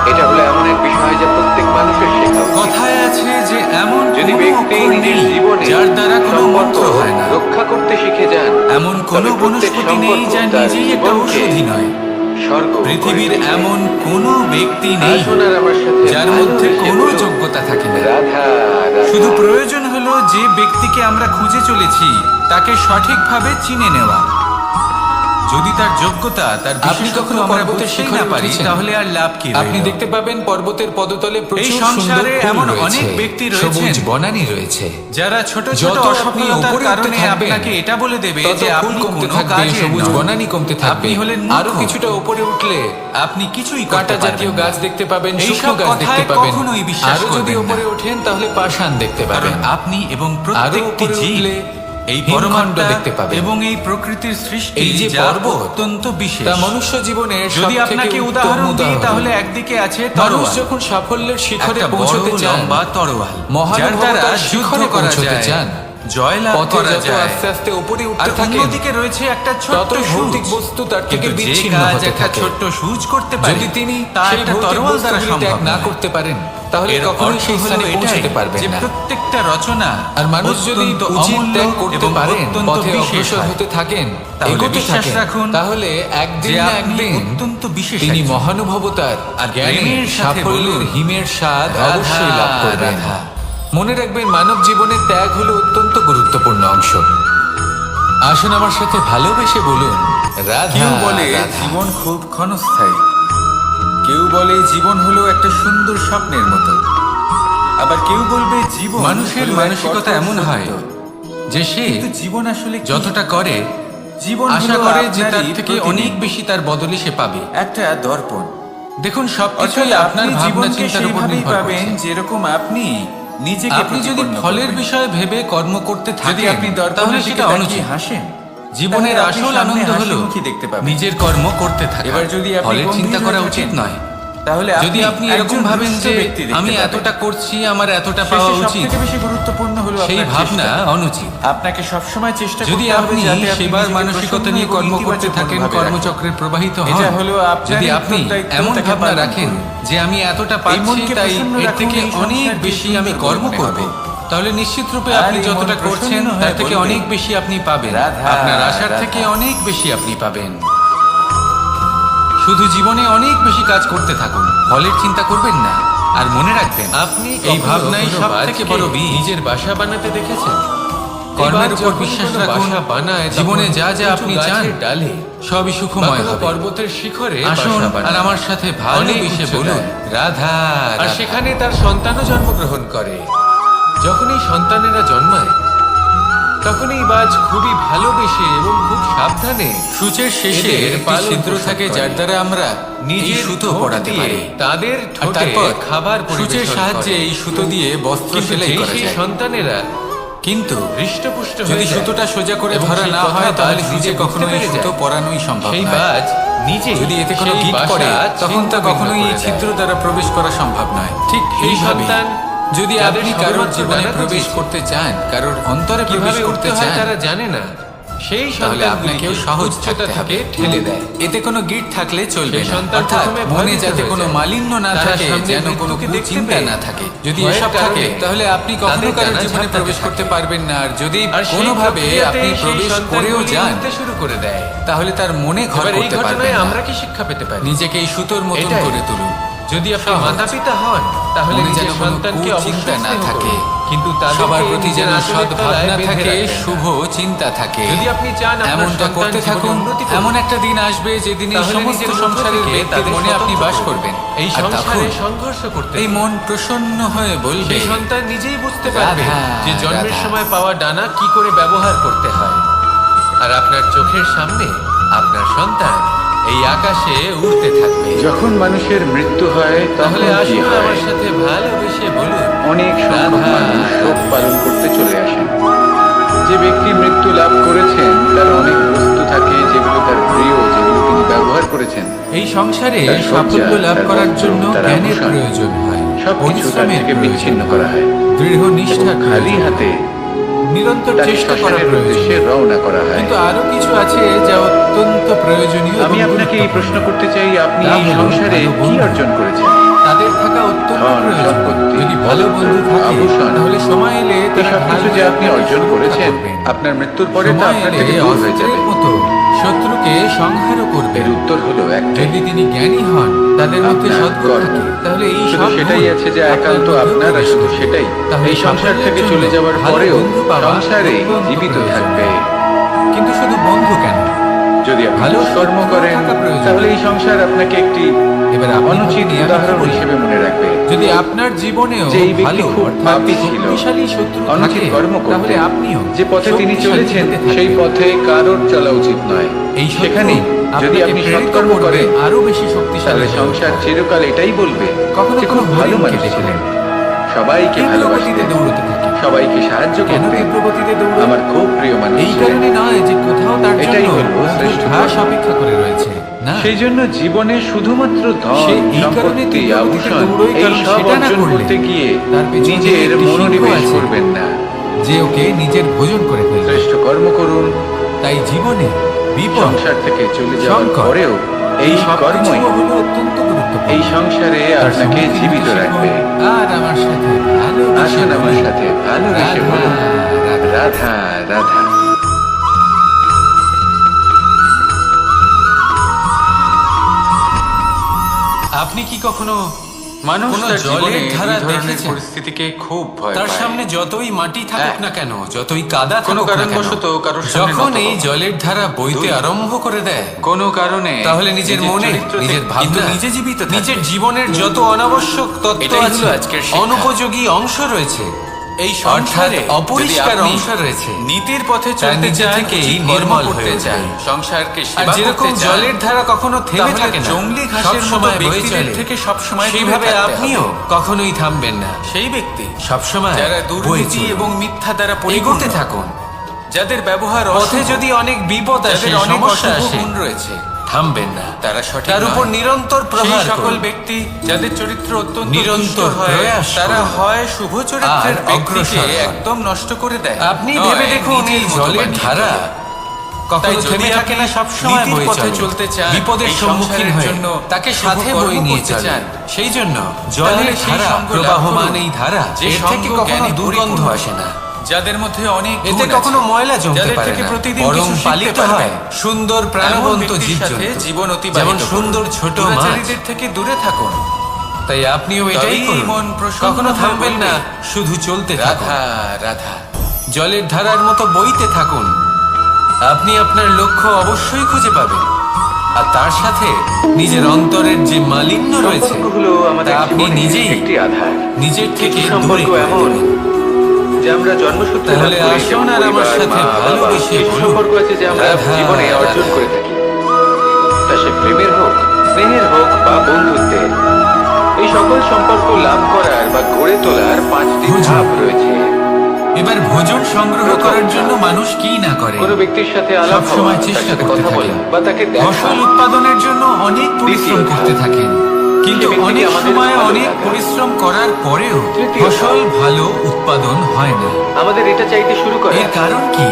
এটা হলো এমন এক বিষয় যা প্রত্যেক মানুষের শেখা উচিত। কথায় আছে যে এমন যদি কোনো ব্যক্তি অক্ষর নিজের নেই জীবনে যার দ্বারা কোনো সম্পর্ক মন্ত্র হয় না, রক্ষা করতে শিখে যান, এমন কোনো তবে প্রত্যেক বনস্পতি নেই সম্পর্ক যা তার নিজেই একটা জীবনকে ঔষধি নয়। স্বর্গ করে পৃথিবীর তুলবে। এমন কোনো ব্যক্তি নেই আসুন আর আমার সাথে যার মধ্যে ভালোবেসে কোনো বলুন, যোগ্যতা থাকে না। রাধা, রাধা। শুধু প্রয়োজন হলো যে ব্যক্তিকে আমরা খুঁজে চলেছি তাকে সঠিকভাবে চিনে নেওয়া। যদি তার যোগ্যতা, তার আপনি বিশেষত্ব কখনো আমরা পর্বতের বুঝতেই শিখরে না পারি, উঠেছেন? তাহলে আর লাভ কি আপনি রইল? দেখতে পাবেন পর্বতের পদতলে এই প্রচুর সুন্দর সংসারে ফুল এমন রয়েছে, অনেক ব্যক্তি রয়েছেন সবুজ বনানী রয়েছে। যারা ছোট ছোট যত আপনি অসফলতার উপরে উঠতে কারণে থাকবেন, আপনাকে এটা বলে দেবে তত যে ফুল আপনি কমতে কোনো থাকবে, কাজের সবুজ নন। বনানী কমতে থাকবে। আপনি হলেন আরো মূর্খ। কিছুটা উপরে উঠলে আপনি কিছুই কাঁটা করতে জাতীয় পারবেন না। গাছ দেখতে পাবেন, এইসব শুকনো গাছ দেখতে কথায় পাবেন। কখনোই বিশ্বাস আরো যদি করবেন না। উপরে ওঠেন তাহলে পাষাণ দেখতে কারণ পাবেন। আপনি এবং আরো প্রত্যেকটি উপরে জীব উঠলে এই হিমখণ্ড পরমাত্মা দেখতে পাবেন। এবং এই প্রকৃতির সৃষ্টি এই যে যা পর্বত, অত্যন্ত বিশেষ। তা মনুষ্য জীবনের যদি সবথেকে আপনাকে উত্তম উদাহরণ দিই উদাহরণ। তাহলে একদিকে আছে মানুষ তরোয়াল, যখন সাফল্যের শিখরে একটা বড় পৌঁছতে চান, লম্বা তরোয়াল, যার মহানুভবতার দ্বারা যুদ্ধ শিখরে করা পৌঁছতে যায়, চান, জয়লাভ পথে করা যত যায়। আস্তে আস্তে উপরে আর উঠতে থাকেন, অন্যদিকে রয়েছে একটা ছোট্ট ততই ভৌতিক সূচ। বস্তু তার থেকে কিন্তু যে বিচ্ছিন্ন কাজ হতে একটা থাকে। ছোট্ট সূচ করতে পারে, যদি তিনি তা সেই একটা ভৌতিক তরোয়াল দ্বারা বস্তুগুলি ত্যাগ সম্ভব না নয়। করতে পারেন, তাহলে এর কখনোই অর্থ সেই হলো স্থানে এটাই পৌঁছতে পারবেন যে না। প্রত্যেকটা রচনা আর মানুষ যদি অত্যন্ত উচিত অমূল্য ত্যাগ করতে এবং পারেন, অত্যন্ত পথে বিশেষ অগ্রসর হয়। হতে থাকেন, তাহলে এগোতে বিশ্বাস থাকেন, রাখুন তাহলে একদিন যে না আপনি একদিন অত্যন্ত বিশেষ তিনি একজন। মহানুভবতার আর জ্ঞানের প্রেমের সাথে সাফল্যের বলুন, হিমের স্বাদ রাধা, অবশ্যই লাভ করবেন। রাধা। মনে রাখবেন, মানব জীবনে ত্যাগ হলো অত্যন্ত গুরুত্বপূর্ণ অংশ। আসুন আমার সাথে ভালোবেসে বলুন, রাধা, কেউ বলে রাধা। জীবন খুব ক্ষণস্থায়ী, কেউ বলে জীবন হলো একটা সুন্দর স্বপ্নের মতো, আবার কেউ বলবে জীবন মানুষের হলো এক মানসিকতা কঠোর এমন হয় সত্য। যে সে কিন্তু জীবন আসলে কি? যতটা করে জীবন আশা হলো করে যে তার আপনারই থেকে প্রতিদিন অনেক বেশি তার বদলে সে পাবে। একটা দর্পণ। দেখুন, সবকিছুই অর্থাৎ আপনার আপনি ভাবনা জীবনকে চিন্তার উপর সেইভাবেই নির্ভর পাবেন করছে। যেরকম আপনি নিজেকে আপনি যদি প্রতিপন্ন ফলের করবেন। বিষয়ে ভেবে কর্ম করতে যদি থাকেন আপনি তাহলে দর্পণের দিকে সেটা তাকিয়ে অনুচিত। হাসেন, জীবনের তাহলে আপনি আসল সামনে আনন্দ হলো হাসিমুখী দেখতে পাবেন। নিজের কর্ম করতে থাকা। এবার যদি আপনি ফলের গম্ভীর চিন্তা হয়ে করা থাকেন, উচিত নয়। তাহলে যদি আপনি এরকম একজন ভাবেন দুষ্ট যে ব্যক্তি দেখতে আমি পাবেন। এতটা করছি, আমার এতটা শেষে পাওয়া উচিত, সবথেকে বেশি গুরুত্বপূর্ণ হলো সেই আপনার ভাবনা চেষ্টা। অনুচিত। আপনাকে সবসময় চেষ্টা যদি করতে হবে আপনি যাতে আপনি সেবার নিজেকে মানসিকতা প্রসন্ন নিয়ে এবং কর্ম করতে ইতিবাচক থাকেন, মনোভাবে কর্মচক্রে প্রবাহিত হন, এটা হলো আপনারই যদি আপনি উত্তরদায়িত্ব, এমন তাকে ভাবনা পালন রাখেন করুন। যে আমি এতটা এই পাচ্ছি মনকে তাই প্রসন্ন এর রাখুন, থেকে এই অনেক সংসারকে বেশি সুন্দর আমি করে কর্ম মনে করব, হবে। তাহলে নিশ্চিত রূপে আর আপনি এই মন যতটা প্রসন্ন করছেন হয়ে তার থেকে বলবে, অনেক বেশি আপনি পাবেন, রাধা, আপনার আশার রাধা। থেকে অনেক বেশি আপনি পাবেন। শুধু জীবনে অনেক বেশি কাজ করতে থাকুন, ফলের চিন্তা করবেন না। আর মনে রাখবেন, আপনি এই কখনো ভাবনাই কোনো সব থেকে গাছকে বড় বীজ। নিজের বাসা বানাতে দেখেছেন? কর্মের এই গাছ উপর যখন বিশ্বাস কোনো রাখুন, বাসা বানায়, জীবনে তখন যা যা উঁচু আপনি গাছের চান ডালে সবই বা সুখময় কোনো হবে। পর্বতের শিখরে আসুন বাসা আর বানায়। আমার সাথে অনেক ভালোবেসে উচ্চতায়। বলুন রাধা আর রাধা। সেখানে তার সন্তানও জন্মগ্রহণ করে। যখন এই সন্তানেরা জন্মায় তখন এই বাজ খুবই ভালোবেসে এবং খুব সাবধানে সূচের শেষে এদের একটি পালন ছিদ্র পোষণ থাকে করে। যার দ্বারা আমরা নিজে নিজের সুতো ঠোঁট পরাতে দিয়ে পারি। তাদের আর ঠোঁটে তারপর খাবার সূচের পরিবেশন সাহায্যে করে। এই সুতো দিয়ে বস্ত্র কিন্তু সেলাই যেই করা সেই যায়। সন্তানেরা কিন্তু হৃষ্টপুষ্ট যদি হয়ে যায় সুতোটা সোজা করে এবং ধরা সেই না কথা হয় তাহলে বাজ নিজে নিজে কখনো বুঝতে এই পেরে সুতো যায়। পরানোই সম্ভব সেই নয়। বাজ নিজে যদি এতে কোনো গিট পড়ে তখন তা কখনোই এই ছিদ্র দ্বারা প্রবেশ করা সম্ভব নয়। ঠিক সেই এইভাবে সন্তান যদি যাদের আপনি কারোর সবেমাত্র জীবনে ডানা প্রবেশ গজিয়েছে, করতে চান, কারোর অন্তরে প্রবেশ কিভাবে করতে উঠতে হয় চান, তারা জানে না, সেই তাহলে সন্তানগুলিকে আপনাকেও সহজ উচ্চতা থাকতে থেকে হবে। ঠেলে দেয়। এতে কোনো গিট থাকলে চলবে সেই না। সন্তান অর্থাৎ প্রথমে মনে ভয়ভীত যাতে হয়ে কোনো যায়। মালিন্য না তারা থাকে, সামনে যেন কোনো মৃত্যুকে দেখতে চিন্তা পেয়ে না থাকে। যদি ভয়ের এসব থাকে কারণে তাহলে আপনি কখনো তাদের কারোর ডানা জীবনে ঝাপটাতে প্রবেশ করতে থাকে। পারবেন না। আর যদি আর সেই কোনোভাবে প্রক্রিয়াতেই আপনি সেই প্রবেশ করেও সন্তানগুলি যান উঠতে শুরু করে দেয়। তাহলে তার মনে ঘর এবার এই করতে পারবেন ঘটনায় না। আমরা কি শিক্ষা পেতে পারি? নিজেকে এই সুতোর মতন এটাই। করে তুলুন। যদি আপনি সহজ। মাতা পিতা হন তাহলে মনে নিজের যেন কোনো সন্তানকে কুচিন্তা অবশ্যই না স্নেহ থাকে, করুন। কিন্তু তাদেরকে সবার প্রতি নিজের যেন আঁচলের সৎ তলায় ভাবনা বেঁধে থাকে, রাখবেন না। শুভ চিন্তা থাকে। যদি আপনি চান আপনার এমনটা সন্তান করতে জীবনে থাকুন, উন্নতি করুক, এমন একটা দিন আসবে যেদিন এই তাহলে সমস্ত নিজের সংসারের থেকে ব্যক্তির তাদের মনে আপনি স্বতন্ত্র বাস করুন। করবেন। এই আর সংসারে তখন সংঘর্ষ করতে এই মন প্রসন্ন হয়ে বলবে, সেই সন্তান নিজেই বুঝতে পারবে রাধা, যে জন্মের রাধা। সময় পাওয়া ডানা কি করে ব্যবহার করতে হয়। আর আপনার চোখের সামনে আপনার সন্তান এই আকাশে উড়তে থাকবে। যখন মানুষের মৃত্যু হয় তাহলে তখন কি আসুন হয়? আমার সাথে ভালোবেসে বলুন অনেক সংখ্যক রাধা, মানুষ শোক রাধা। পালন করতে চলে আসেন। যে ব্যক্তি মৃত্যু লাভ করেছেন তার অনেক বস্তু থাকে যেগুলো তার প্রিয়, যেগুলো তিনি ব্যবহার করেছেন। এই সংসারে তার সজ্জা, সাফল্য লাভ তার করার বস্ত্র, জন্য তার জ্ঞানের আভূষণ, প্রয়োজন হয়, সবকিছু তার পরিশ্রমের থেকে প্রয়োজন বিচ্ছিন্ন করা হয় দৃঢ় এবং নিষ্ঠার খালি প্রয়োজন, হাতে নিরন্তর তাকে চেষ্টা করার শ্মশানের প্রয়োজন। উদ্দেশ্যে রওনা করা হয়। কিন্তু আরো কিছু আছে যা অত্যন্ত প্রয়োজনীয় আমি এবং আপনাকে এই প্রশ্ন গুরুত্বপূর্ণ। করতে চাই, আপনি তা এই হলো সংসারে ভালো কি বন্ধু। অর্জন করেছেন? তাদের থাকা অত্যন্ত ধন, প্রয়োজন। সম্পত্তি, যদি ভালো বস্ত্র, বন্ধু থাকে আভূষণ, তাহলে সময় এলে এই তারা সবকিছু যে ভালো আপনি আপনাকে অর্জন সুরক্ষা করেছেন করবেন। আপনার মৃত্যুর পরে তা সময় আপনার এলে থেকে দূর হয়ে যাবে। অস্ত্রের মতো শত্রুকে সংহারও করবেন। এর উত্তর হলো একটাই, যদি তিনি জ্ঞানী হন, তাদের মধ্যে আপনার সদ্গুণ কর্ম। থাকে, তাহলে এই শুধু সব সেটাই গুণ আছে যে আপনার একান্ত মধ্যেও আপনার, আর প্রবেশ শুধু করবে। সেটাই তাহলে এই সংসার সাফল্যের থেকে জন্য চলে যাওয়ার ভালো পরেও বন্ধু পাওয়া সংসারে অত্যন্ত জীবিত প্রয়োজন। থাকবে। কিন্তু শুধু বন্ধু কেন, যদি আপনি ভালো কর্ম শত্রুও করেন থাকা প্রয়োজন। তাহলে এই সংসার আপনাকে একটি এবার আপনি অনুচিত ভাবুন, আমি উদাহরণ কি বলি? হিসেবে মনে রাখবে। যদি আপনার জীবনেও যে এই ব্যক্তি ভালো খুব অর্থাৎ পাপী ছিল, শক্তিশালী শত্রু অনুচিত থাকে, কর্ম করতেন, তাহলে আপনিও যে পথে তিনি শক্তিশালী চলেছেন হতে থাকবেন। সেই পথে কারোর চলা উচিত নয়। এই শত্রু সেখানে যদি আপনাকে আপনি প্রেরিত সৎকর্ম করবে করেন আরো বেশি শক্তিশালী তাহলে হতে। সংসার চিরকাল এটাই বলবে কখনো যে কোনো খুব ভালো হরিণকে মানুষ দেখলেন, ছিলেন, সবাইকে তীব্র ভালোবাসতেন, গতিতে দৌড়তে থাকে। সবাইকে সাহায্য কেন করতেন, তীব্র গতিতে দৌড়ান? আমার খুব প্রিয় মানুষ এই ছিলেন। কারণে নয় যে কোথাও তার এটাই জন্য হলো শ্রেষ্ঠ ঘাস কর্ম। অপেক্ষা করে রয়েছে, না, সেই জন্য জীবনে শুধুমাত্র ধন, সে এই কারণে সম্পত্তি, তীব্র গতিতে আভূষণ দৌড়োয়, এই কারণ সব সেটা না অর্জন করলে করতে গিয়ে তার পেছনে নিজের একটি সিংহ মনোনিবেশ আছে, করবেন না। যে ওকে নিজের ভোজন করে ফেলবে। শ্রেষ্ঠ কর্ম করুন। তাই জীবনে বিপদ, সংসার থেকে চলে যাওয়ার সংকট, পরেও এই সব কর্মই কিছু হলো অত্যন্ত গুরুত্বপূর্ণ। এই সংসারে তার আপনাকে সম্মুখীন জীবিত হতে রাখবে। শিখুন। আর আমার সাথে ভালোবেসে আসুন আমার বলুন, সাথে ভালোবেসে রাধা, বলুন, রাধা। রাধা রাধা। আপনি কি কখনো মানুষ কোনো তার জলের জীবনে ধারা এই ধরনের দেখেছেন? পরিস্থিতিকে খুব ভয় তার পায়। সামনে যতই মাটি থাকুক হ্যাঁ। না কেন, যতই কাদা কোনো থাকুক না কেন, কারণবশত কারোর সামনে যখন নত এই হও। জলের ধারা বইতে দুই। আরম্ভ করে দেয়, কোনো কারণে তাহলে নিজের মনে, চরিত্র থেকে- নিজের কিন্তু ভাবনা, নিজে জীবিত থাকবে। নিজের জীবনের যত অনাবশ্যক তত্ত্ব এটাই আছে, হলো আজকের শিক্ষা। অনুপযোগী অংশ রয়েছে, এই অর্থাৎ সংসারে অপরিষ্কার যদি আপনি অংশ রয়েছে নীতির পথে তার চলতে নিজে চান, থেকেই উচিত কর্ম নির্মল করতে হয়ে চান, উঠবে। সংসারকে আর সেবা যেরকম করতে চান, জলের ধারা কখনো থেমে তাহলে থাকে না, জংলি ঘাসের মতো সবসময় বয়ে ব্যক্তিদের চলে, থেকে সবসময় দূরে সেইভাবে থাকতে আপনিও হবে। কখনোই থামবেন না, সেই ব্যক্তি সবসময় যারা বয়ে দুর্নীতি চলুন। এবং মিথ্যা দ্বারা এগোতে পরিপূর্ণ, থাকুন। যাদের ব্যবহার পথে অশুভ, যদি অনেক বিপদ আসে, যাদের অনেক সমস্যা অশুভ আসে, গুণ রয়েছে, থামবেন না, তারা সঠিক তার উপর নয়। নিরন্তর সেই প্রহার সকল করুন। ব্যক্তি যাদের চরিত্র অত্যন্ত নিরন্তর দুষ্ট হয়, প্রয়াস তারা করুন। হয় শুভ চরিত্রের আর ব্যক্তিকে অগ্রসর হন। একদম নষ্ট করে দেয়, আপনি নয় ভেবে দেখুন নিজের এই মতো জলের বানিয়ে ধারা তোলে। কখনো তাই থেমে যদি থাকে না, আপনি সবসময় নীতির বয়ে পথে চলে। চলতে চান, বিপদের এই সম্মুখীন সংসারের হয়ে জন্য তাকে শুভ সাথে কর্ম বয়ে নিয়ে করতে চলে। চান, সেই জন্য জলের তাহলে সেই ধারা, সঙ্গ লাভ প্রবাহমান করুন, এই ধারা, যে এর থেকে সঙ্গ কখনো জ্ঞানে দুর্গন্ধ পরিপূর্ণ, আসে না, যাদের মধ্যে অনেক এতে গুণ কখনো আছে, ময়লা জমতে যাদের পারে থেকে না, প্রতিদিন বরং কিছু শিখতে পালিত পারবেন। হয় সুন্দর এমন প্রাণবন্ত ব্যক্তির সাথে জীবজন্তু, জীবন অতিবাহিত যেমন করুন। সুন্দর ছোট মাছ। দুরাচারীদের থেকে দূরে থাকুন। তাই আপনিও এটাই তবেই করুন, মন প্রসন্ন কখনো হয়ে থামবেন না, উঠবে। শুধু চলতে থাকুন, রাধা রাধা। জলের ধারার মতো বইতে থাকুন। আপনি আপনার লক্ষ্য অবশ্যই খুঁজে পাবেন, আর তার সাথে নিজের অন্তরের যে মালিন্য রয়েছে সম্পর্কগুলো আমাদের তা আপনি জীবনের নিজেই একটি আধার। নিজের থেকে কিছু দূরে সম্পর্ক করে এমন দেবেন। যে আমরা জন্মসূত্রে তাহলে লাভ করি, আসুন যেমন আর আমার পরিবার, সাথে মা, বাবা। ভালোবেসে কিছু বলুন, সম্পর্ক আছে যে আমরা রাধা, জীবনে অর্জন রাধা। করে থাকি, তা সে প্রেমের হোক, স্নেহের হোক বা বন্ধুত্বের। এই সকল সম্পর্ক লাভ করার বা গড়ে তোলার 5টি বুঝুন। ধাপ রয়েছে। এবার ভোজন সংগ্রহ প্রথম করার জন্য ধাপ। মানুষ কি না করে, কোনো ব্যক্তির সাথে আলাপ হওয়া, সবসময় তার চেষ্টা সাথে করতে কথা বলা থাকেন, বা তাকে দেখা। ফসল উৎপাদনের জন্য অনেক পরিশ্রম দ্বিতীয় করতে ধাপ। থাকেন, কিন্তু সে ব্যক্তিকে অনেক আমাদের সময় ভালো অনেক লাগা। পরিশ্রম করার পরেও তৃতীয় ফসল ধাপ। ভালো উৎপাদন হয় না। আমাদের এটা চাইতে শুরু করে এর কারণ কি?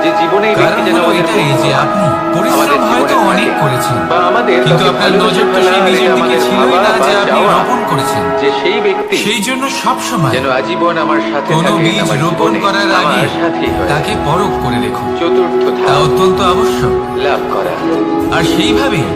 যে জীবনে এই ব্যক্তি কারণ যেন হলো আমাদের এটাই যে আপনি পরিশ্রম হয়তো অনেক করেছেন, বা আমাদের কিন্তু কাউকে আপনার ভালোবেসে নজর তো ফেলা, সেই বীজের এটা দিকে আমাদের ছিলই ভাবা না বা যে আপনি চাওয়া। রোপণ করেছেন। যে সেই ব্যক্তি সেই জন্য সব সময় যেন আজীবন আমার সাথে কোনো থাকে, বীজ আমার রোপণ জীবনে করার আগে আমার সাথেই হয়। তাকে পরখ করে দেখুন, চতুর্থ তা ধাপ, অত্যন্ত আবশ্যক। লাভ করা। আর সেইভাবেই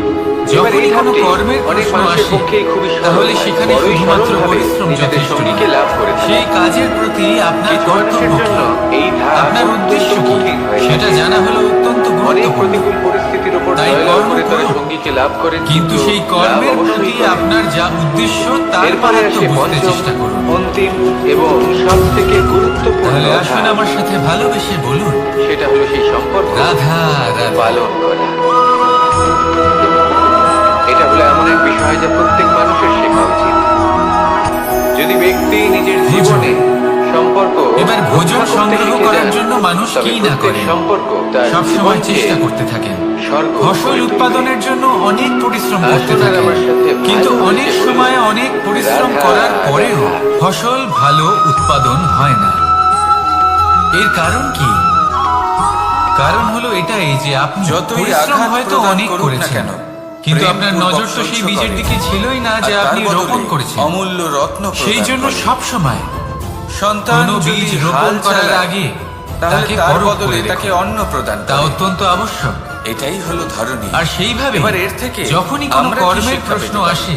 এবার এই যখনই কোনো ধাপটি কর্মের অনেক প্রশ্ন মানুষের আসে, পক্ষেই খুবই সরল তাহলে হয়। সেখানে বড়ই শুধুমাত্র সরলভাবে পরিশ্রম নিজেদের যথেষ্ট সঙ্গীকে নয়। লাভ করে থাকে। সেই কাজের প্রতি আপনার কিছু কর্তব্য মানুষের কি, জন্য এই ধাপ আপনার উদ্দেশ্য অত্যন্ত কি, কঠিন হয়ে সেটা থাকে। জানা হলো অত্যন্ত অনেক গুরুত্বপূর্ণ। প্রতিকূল পরিস্থিতির উপর তাই জয়লাভ কর্ম করে তারা করুন। সঙ্গীকে লাভ করেন, কিন্তু সেই লাভ কর্মের অবশ্যই প্রতি করেন। আপনার যা উদ্দেশ্য তার এরপরে মাহাত্ম্য আসে বুঝতে পঞ্চম, চেষ্টা করুন। অন্তিম এবং সব থেকে গুরুত্বপূর্ণ তাহলে আসুন ধাপ। আমার সাথে ভালোবেসে বলুন, সেটা হলো সেই সম্পর্ক রাধা রাধা। পালন করা। এটা হলো এমন এক বিষয় যা প্রত্যেক মানুষের শেখা উচিত। যদি ব্যক্তি নিজের জীবনে সম্পর্ক এবার ভোজন রক্ষা করতে সংগ্রহ শিখে করার যান, জন্য মানুষ তবে কি না প্রত্যেক করে, সম্পর্ক তার সবসময় জীবনকে চেষ্টা করতে থাকেন, স্বর্গ ফসল করে উৎপাদনের জন্য অনেক পরিশ্রম করতে আসুন আর থাকেন, আমার সাথে কিন্তু ভালোবেসে অনেক বলুন, সময় অনেক পরিশ্রম রাধা, করার পরেও রাধা। ফসল ভালো উৎপাদন হয় না। এর কারণ কি? কারণ হলো এটাই যে আপনি যতই পরিশ্রম আঘাত হয়তো প্রদান অনেক করুন না করেছেন, কেন, কিন্তু প্রেম আপনার পূর্বক নজর তো সেই সহ্য বীজের করে। দিকে ছিলই না যে আর তার আপনি বদলে রোপণ করেছেন। অমূল্য রত্ন সেই প্রদান জন্য করে। সব সময় সন্তান কোনো যদি বীজ হাল রোপণ করার চালায়, আগে তাহলে তাকে তার পরখ বদলে করে তাকে দেখুন। অন্ন প্রদান তা করে। অত্যন্ত আবশ্যক। এটাই হলো ধরনী। আর সেইভাবে এবার এর থেকে যখনই কোনো আমরা কি কর্মের শিক্ষা প্রশ্ন পেতে পারি? আসে,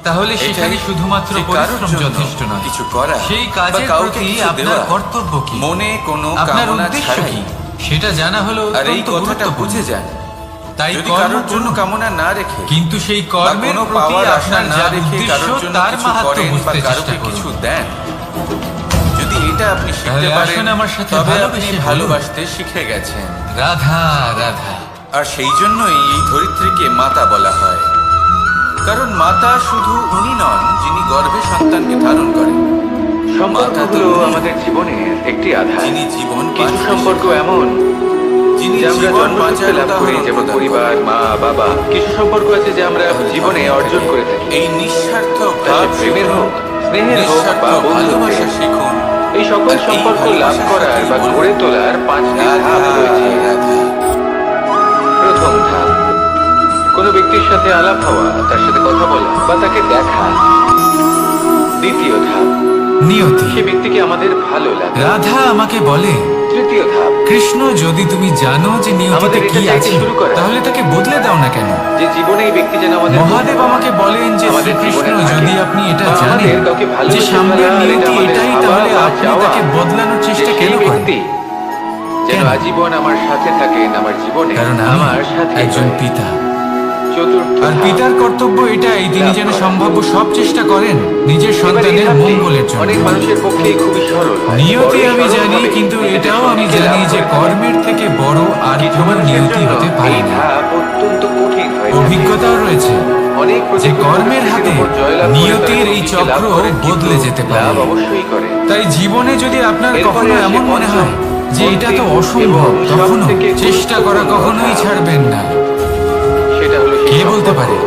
তাহলে সেখানে এটাই শুধুমাত্র যে কারোর পরিশ্রম জন্য যথেষ্ট নয়, কিছু করা সেই বা কাজের কাউকে প্রতি কিছু আপনার দেওয়া, কর্তব্য কি, মনে কোনো আপনার কামনা উদ্দেশ্য ছাড়াই। কি, সেটা জানা হলো আর এই অত্যন্ত কথাটা গুরুত্বপূর্ণ। বুঝে যান, তাই যদি কর্ম কারোর জন্য করুন, কামনা না রেখে কিন্তু সেই বা কর্মের কোনো প্রতি পাওয়ার আশা আপনার না যা রেখে উদ্দেশ্য কারোর জন্য তার কিছু মাহাত্ম্য করেন বা বুঝতে চেষ্টা কারোকে করুন। কিছু দেন, যদি এটা আপনি শিখতে তাহলে পারেন, আসুন আমার সাথে তবে আপনি ভালোবেসে বলুন, ভালোবাসতে শিখে গেছেন। রাধা রাধা। আর সেই জন্যই এই ধরিত্রীকে মাতা বলা হয়, কারণ মাতা শুধু উনি নন যিনি গর্ভে সন্তানকে ধারণ করেন, সম্পর্কগুলো আমাদের জীবনের একটি আধার। যিনি জীবন কিছু বাঁচাতে সম্পর্ক শেখান, এমন যিনি যে আমরা জীবন জন্মসূত্রে বাঁচার লাভ করি, উদাহরণ যেমন প্রদান পরিবার, করেন। মা, বাবা। কিছু সম্পর্ক আছে যে আমরা জীবনে অর্জন করে থাকি। এই নিঃস্বার্থ তা সে ভাব প্রেমের শিখুন, হোক, স্নেহের হোক নিঃস্বার্থ বা ভালোবাসা বন্ধুত্বের। শিখুন। এই সকল আর এই সম্পর্ক লাভ ভালোবাসার করার সাথেই বা বলুন, গড়ে তোলার 5টি রাধা ধাপ রয়েছে। রাধা। প্রথম ধাপ, কোনো ব্যক্তির সাথে আলাপ হওয়া, তার সাথে কথা বলা বা তাকে দেখা। দ্বিতীয় ধাপ, নিয়তি। সে ব্যক্তিকে আমাদের ভালো লাগে। রাধা আমাকে বলে, তৃতীয় ধাপ, কৃষ্ণ যদি তুমি জানো যে নিয়তিতে আমাদের এটা কি চাইতে আছে, শুরু করা। তাহলে তাকে বদলে দাও না কেন? যে জীবনে এই ব্যক্তি যেন আমাদের মহাদেব আমাকে বলেন যে আমাদের শ্রীকৃষ্ণ জীবনে থাকে। যদি আপনি এটা বা জানেন আমাদের কাউকে যে ভালোবেসে সামনের ফেলা, নিয়তি এটা আমাদের এটাই, ভাবা তাহলে বা আপনি চাওয়া। তাকে বদলানোর যে চেষ্টা সেই কেন করেন? ব্যক্তি যেন কেন? আজীবন আমার সাথে থাকেন, আমার জীবনে কারণ আমার আমি সাথে একজন পিতা। চতুর্থ আর ধাপ, পিতার কর্তব্য এটাই, তিনি যেন সম্ভাব্য সব চেষ্টা করেন নিজের এবার এই সন্তানের ধাপটি মঙ্গলের জন্য। অনেক মানুষের পক্ষেই খুবই সরল হয়। নিয়তি বড়ই আমি সরল জানি, হবে, কিন্তু এতে এটাও আমি সবথেকে জানি লাভ যে হয়। কর্মের থেকে বড় আর কিছু কোনো মানুষের নিয়তি জন্য হতে এই পারে না। ধাপ অত্যন্ত কঠিন হয়ে থাকে। অভিজ্ঞতাও রয়েছে অনেক যে প্রতিকূল কর্মের পরিস্থিতির হাতে উপর জয়লাভ করে নিয়তির তারা এই নিজেকে লাভ চক্র করেন, কিন্তু বদলে যেতে পারে। লাভ অবশ্যই করে। তাই জীবনে যদি আপনার এরপরে কখনো আসে এমন মনে হয় যে এটা তো অন্তিম অসম্ভব, এবং তখনও সবথেকে চেষ্টা করা গুরুত্বপূর্ণ কখনোই ধাপ। ছাড়বেন না। সেটা হলো সেই কে বলতে সম্পর্ক। পারে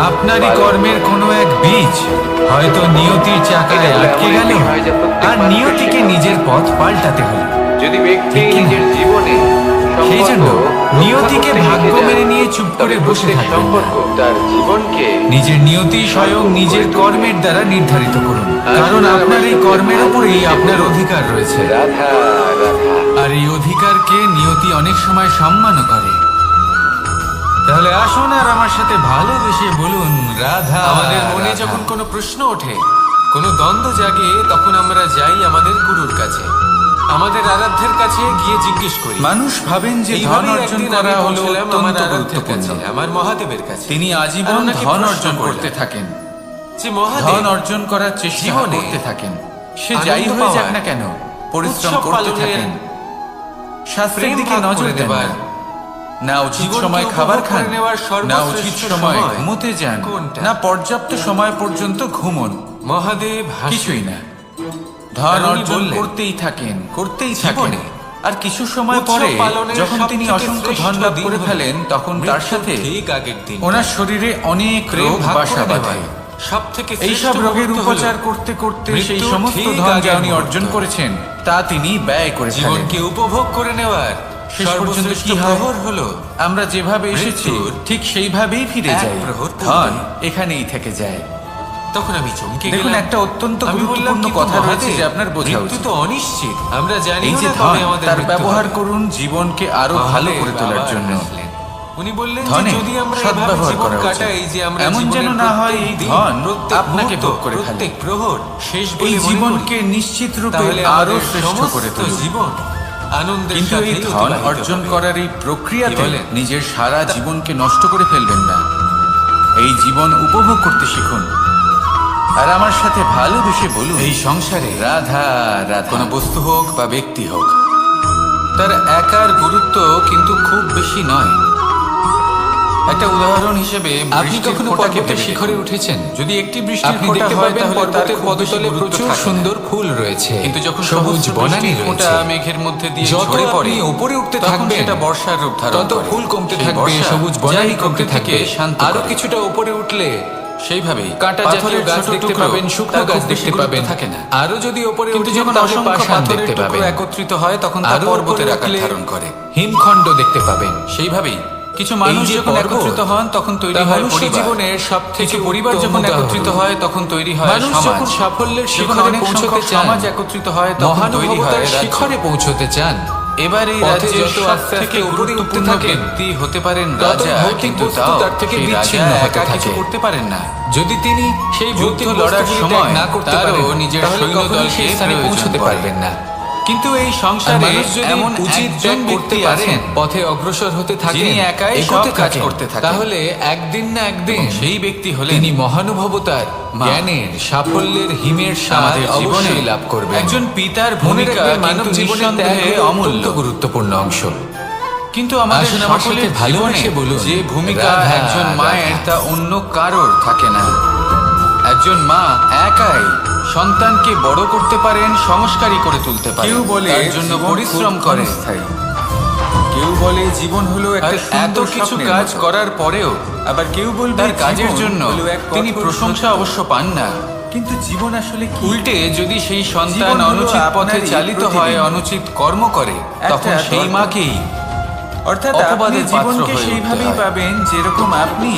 আপনারই পালন কর্মের করা। কোনো এক বীজ হয়তো নিয়তির চাকায় এটা হলো আটকে এমন গেল, একটি বিষয় যা প্রত্যেক আর মানুষের নিয়তিকে শেখা নিজের উচিত। পথ পাল্টাতে হলো। যদি ব্যক্তি ঠিক কি না? নিজের জীবনে সেই সম্পর্ক জন্য রক্ষা নিয়তিকে করতে ভাগ্য শিখে যায়, মেনে নিয়ে চুপ করে তবে বসে প্রত্যেক থাকবেন না। সম্পর্ক তার জীবনকে নিজের নিয়তি স্বয়ং নিজের কর্মের দ্বারা নির্ধারিত করুন, কারণ আপনার এই কর্মের উপরেই আপনার অধিকার রয়েছে। রাধা রাধা। আর এই অধিকারকে নিয়তি অনেক সময় সম্মানও করে। তাহলে আসুন আর আমার সাথে ভালোবেসে বলুন রাধা। আমাদের মনে রাধা। যখন কোনো প্রশ্ন ওঠে, কোনো দ্বন্দ্ব জাগে, তখন আমরা যাই আমাদের গুরুর কাছে, আমাদের আরাধ্যের কাছে গিয়ে জিজ্ঞেস করি। মানুষ ভাবেন যে ধন এইভাবেই অর্জন একদিন করা আমি হলো পৌঁছলাম আমার অত্যন্ত আরাধ্যের গুরুত্বপূর্ণ। কাছে, আমার মহাদেবের কাছে। তিনি আর আজীবন ওনাকে ধন প্রশ্ন অর্জন করলাম করতে থাকেন, যে মহাদেব, ধন অর্জন করার চেষ্টা জীবনে করতে থাকেন। সে আনন্দ যাই হয়ে যাক পাওয়ার, না কেন, পরিশ্রম উৎসব করতে পালনের, থাকেন। শাস্ত্রের প্রেম দিকে ভাগ নজর করে দেন দেবার, না। না উচিত জীবনকে সময় উপভোগ খাবার খান, করে নেওয়ার না সর্বশ্রেষ্ঠ উচিত সময় সময় ঘুমোতে যান, কোনটা? না পর্যাপ্ত সময় পর্যন্ত ঘুমন। মহাদেব হাসেন। কিছুই না। ধন কারণ উনি অর্জন বললেন, করতেই থাকেন, করতেই থাকেন। জীবনে আর কিছু সময় উৎসব পরে পালনের যখন তিনি সবথেকে অসংখ্য শ্রেষ্ঠ ধন লাভ দিন করে হলো ফেলেন, তখন তার মৃত্যুর সাথে ঠিক আগের দিন ওনার শরীরে অনেক প্রেম রোগ ভাগ বাসা করে বাঁধে। নেওয়ায় সবথেকে এইসব শ্রেষ্ঠ রোগের মুহূর্ত উপচার হলো করতে করতে সেই মৃত্যুর সমস্ত ঠিক ধন যা আগের উনি মুহূর্ত। অর্জন করেছেন তা তিনি ব্যয় করে ফেলেন। জীবনকে উপভোগ করে নেওয়ার শেষ পর্যন্ত সর্বশ্রেষ্ঠ কি হয়? প্রহর হলো আমরা যেভাবে এসেছি মৃত্যুর ঠিক সেইভাবেই ফিরে এক যাই। প্রহর পূর্বে। ধন এখানেই থেকে যায়। তখন আমি চমকে দেখুন, গেলাম। একটা অত্যন্ত আমি বললাম, গুরুত্বপূর্ণ কিন্তু কথা রয়েছে মহাদেব, যে আপনার বোঝা মৃত্যু উচিত। তো অনিশ্চিত, আমরা জানি এই যে না ধন, কবে আমাদের তার মৃত্যু ব্যবহার হবে। করুন জীবনকে আরো ভালো মহাদেব করে তোলার আবার জন্য। হাসলেন। উনি বললেন যে ধনে যদি আমরা এভাবে সদ্ব্যবহার জীবন করা উচিত। কাটাই যে আমরা এমন যেন জীবনের না হয় প্রত্যেক এই দিন, ধন প্রত্যেক আপনাকে মুহূর্ত, ভোগ করে ফেলে। প্রত্যেক প্রহর শেষ বলে এই মনে জীবনকে করি, নিশ্চিত রূপে তাহলে আরো আমাদের শ্রেষ্ঠ করে সমস্ত তুলুন। জীবন আনন্দের কিন্তু এই সাথেই ধন অতিবাহিত অর্জন হবে। করার এই কি প্রক্রিয়াতে বলেন? নিজের সারা জীবনকে নষ্ট করে ফেলবেন না। এই জীবন উপভোগ করতে শিখুন। আর আমার সাথে ভালোবেসে বলুন, এই সংসারে রাধা রাধা। কোনো বস্তু হোক বা ব্যক্তি হোক, তার একার গুরুত্ব কিন্তু খুব বেশি নয়। একটা উদাহরণ হিসেবে আপনি বৃষ্টির কখনো ফোঁটাকে পর্বতের ভেবে শিখরে দেখুন। উঠেছেন? যদি একটি বৃষ্টির আপনি ফোঁটা দেখতে হয় পাবেন তাহলে তার পর্বতের খুব বেশি পদতলে গুরুত্ব প্রচুর থাকে না। সুন্দর ফুল রয়েছে, কিন্তু যখন সবুজ সহস্র বনানী বৃষ্টির ফোঁটা রয়েছে, মেঘের মধ্যে দিয়ে যত ঝরে পড়ে আপনি উপরে উঠতে তখন থাকবেন, সেটা বর্ষার রূপ ধারণ তত করে। ফুল কমতে সেই থাকবে, বর্ষা সবুজ বনানী যাই কমতে প্রকৃতিকে থাকবে, শান্ত আরো করে। কিছুটা উপরে উঠলে সেইভাবেই কাঁটা জাতীয় পাথরের গাছ ছোট দেখতে টুকরো, পাবেন, শুকনো তার গাছ খুব বেশি দেখতে গুরুত্ব পাবেন। থাকে না। আরো যদি উপরে কিন্তু উঠেন, যখন তাহলে অসংখ্য পাষাণ পাথরের দেখতে টুকরো পাবেন। একত্রিত হয় তখন তা আরো পর্বতের উপরে আকার উঠলে ধারণ করে। হিমখণ্ড দেখতে পাবেন। সেইভাবেই কিছু এই মানুষ যে যখন পর্বত, একত্রিত হন তখন তৈরি তা হয় মনুষ্য পরিবার। জীবনের সবথেকে কিছু পরিবার উত্তম যখন উদাহরণ। একত্রিত হয় তখন তৈরি হয় মানুষ সমাজ। যখন সাফল্যের যখন শিখরে অনেক পৌঁছতে সংখ্যক চান, সমাজ একত্রিত হয় তখন তৈরি হয় মহানুভবতার রাজ্য। শিখরে পৌঁছতে চান, এবার এই পথে রাজ্যের যত আস্তে সবথেকে আস্তে উপরে উঠতে গুরুত্বপূর্ণ থাকেন, ব্যক্তি হতে পারেন তত রাজা, ভৌতিক কিন্তু বস্তু তাও তার থেকে সেই বিচ্ছিন্ন রাজা হতে একা কিছু থাকে। করতে পারেন না। যদি তিনি সেই যুদ্ধ ভৌতিক লড়ার বস্তুগুলি সময় ত্যাগ না করতে তারও পারেন, নিজের তাহলে কখনোই সৈন্যদলকে সেই স্থানে প্রয়োজন পৌঁছতে পড়ে। পারবেন না। কিন্তু এই আর সংসারে মানুষ যদি এমন উচিত একজন ত্যাগ করতে ব্যক্তি পারেন, আছেন পথে অগ্রসর হতে থাকেন, যিনি একাই এগোতে সব কাজ থাকেন, করতে থাকেন। তাহলে একদিন না একদিন এবং সেই ব্যক্তি হলেন তিনি মহানুভবতার, মা। জ্ঞানের, সাফল্যের হিমের স্বাদ আমাদের জীবনে অবশ্যই লাভ করবেন। একজন পিতার মনে ভূমিকা রাখবেন, মানব কিন্তু জীবনের ত্যাগ নিঃসন্দেহে হলো অমূল্য। অত্যন্ত গুরুত্বপূর্ণ অংশ। কিন্তু আমাদের আসুন আমার সকলের সাথে ভালোবেসে জীবনে বলুন, যে ভূমিকা রাধা, একজন মায়ের রাধা। তা অন্য কারোর থাকে না। একজন মা একাই সন্তানকে বড় করতে পারেন, সংস্কারী করে তুলতে পারেন। কেউ বলে তার জন্য জীবন পরিশ্রম খুব করে। ক্ষণস্থায়ী। কেউ বলে জীবন হলো আর একটা এত সুন্দর কিছু স্বপ্নের কাজ মতো। করার পরেও আবার কেউ বলবে তার কাজের জীবন জন্য হলো এক তিনি কঠোর প্রশংসা সত্য। অবশ্য পান না। কিন্তু জীবন আসলে কি? উল্টে যদি সেই সন্তান জীবন হলো অনুচিত পথে আপনারই চালিত হয়, প্রতিদিন। অনুচিত কর্ম করে, তখন একটা সেই দরকার। মাকেই অর্থাৎ আপনি অপবাদের পাত্র জীবনকে হয়ে উঠতে সেইভাবেই হয়। পাবেন যেরকম আপনি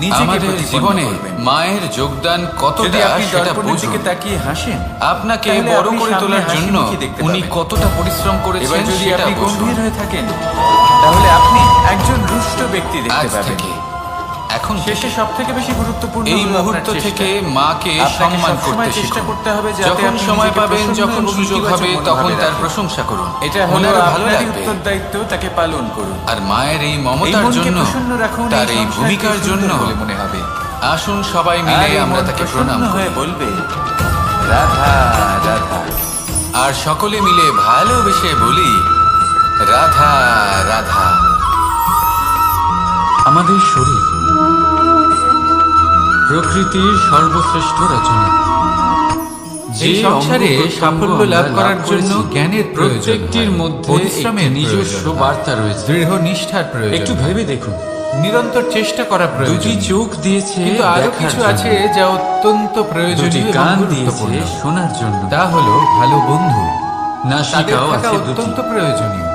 নিজেকে আমাদের প্রতিপন্ন জীবনে করবেন। মায়ের যোগদান যদি কতটা আপনি সেটা দর্পণের দিকে বুঝুন। তাকিয়ে হাসেন, আপনাকে তাহলে বড় আপনি করে সামনে তোলার হাসি জন্য মুখই দেখতে উনি পাবেন। কতটা পরিশ্রম এবার করেছেন যদি সেটা আপনি বুঝুন। গম্ভীর হয়ে থাকেন, তাহলে আপনি একজন রুষ্ট ব্যক্তি দেখতে আজ পাবেন। থেকে এখন শেষে সব থেকে বেশি গুরুত্বপূর্ণ এই হলো আপনার মুহূর্ত চেষ্টা। থেকে মাকে আপনাকে সম্মান সবসময় করতে চেষ্টা শিখুন। করতে হবে যাতে যখন আপনি সময় নিজেকে পাবেন, প্রসন্ন যখন এবং সুযোগ ইতিবাচক হবে, মনোভাবে তখন তার রাখুন। প্রশংসা করুন। এটা হলো ওনার ভালো আপনারই লাগবে। উত্তরদায়িত্ব, তাকে পালন করুন। আর মায়ের এই এই মমতার মনকে জন্য, প্রসন্ন রাখুন, তার এই সংসারকে ভূমিকার সুন্দর জন্য বলে মনে হবে। আসুন সবাই মিলে আর এই আমরা মন তাকে প্রসন্ন প্রণাম করি। হয়ে বলবে, রাধা রাধা। আর সকলে মিলে ভালোবেসে বলি, রাধা রাধা। আমাদের শরীর প্রকৃতির সর্বশ্রেষ্ঠ রচনা। এই সংসারে অঙ্গ-প্রত্যঙ্গ সাফল্য আমরা লাভ করার জন্য করেছি, জ্ঞানের প্রয়োজন প্রত্যেকটির হয়, মধ্যে পরিশ্রমের একটি নিজস্ব প্রয়োজন হয়, বার্তা রয়েছে। দৃঢ় নিষ্ঠার প্রয়োজন একটু হয়, ভেবে দেখুন, নিরন্তর চেষ্টা করা প্রয়োজন। দুটি চোখ দিয়েছে কিন্তু আরো দেখার কিছু জন্য, আছে যা অত্যন্ত দুটি প্রয়োজনীয় এবং কান দিয়েছে গুরুত্বপূর্ণ। শোনার জন্য, তা হলো ভালো বন্ধু। তাদের নাসিকাও থাকা আছে দুটি। অত্যন্ত প্রয়োজনীয়।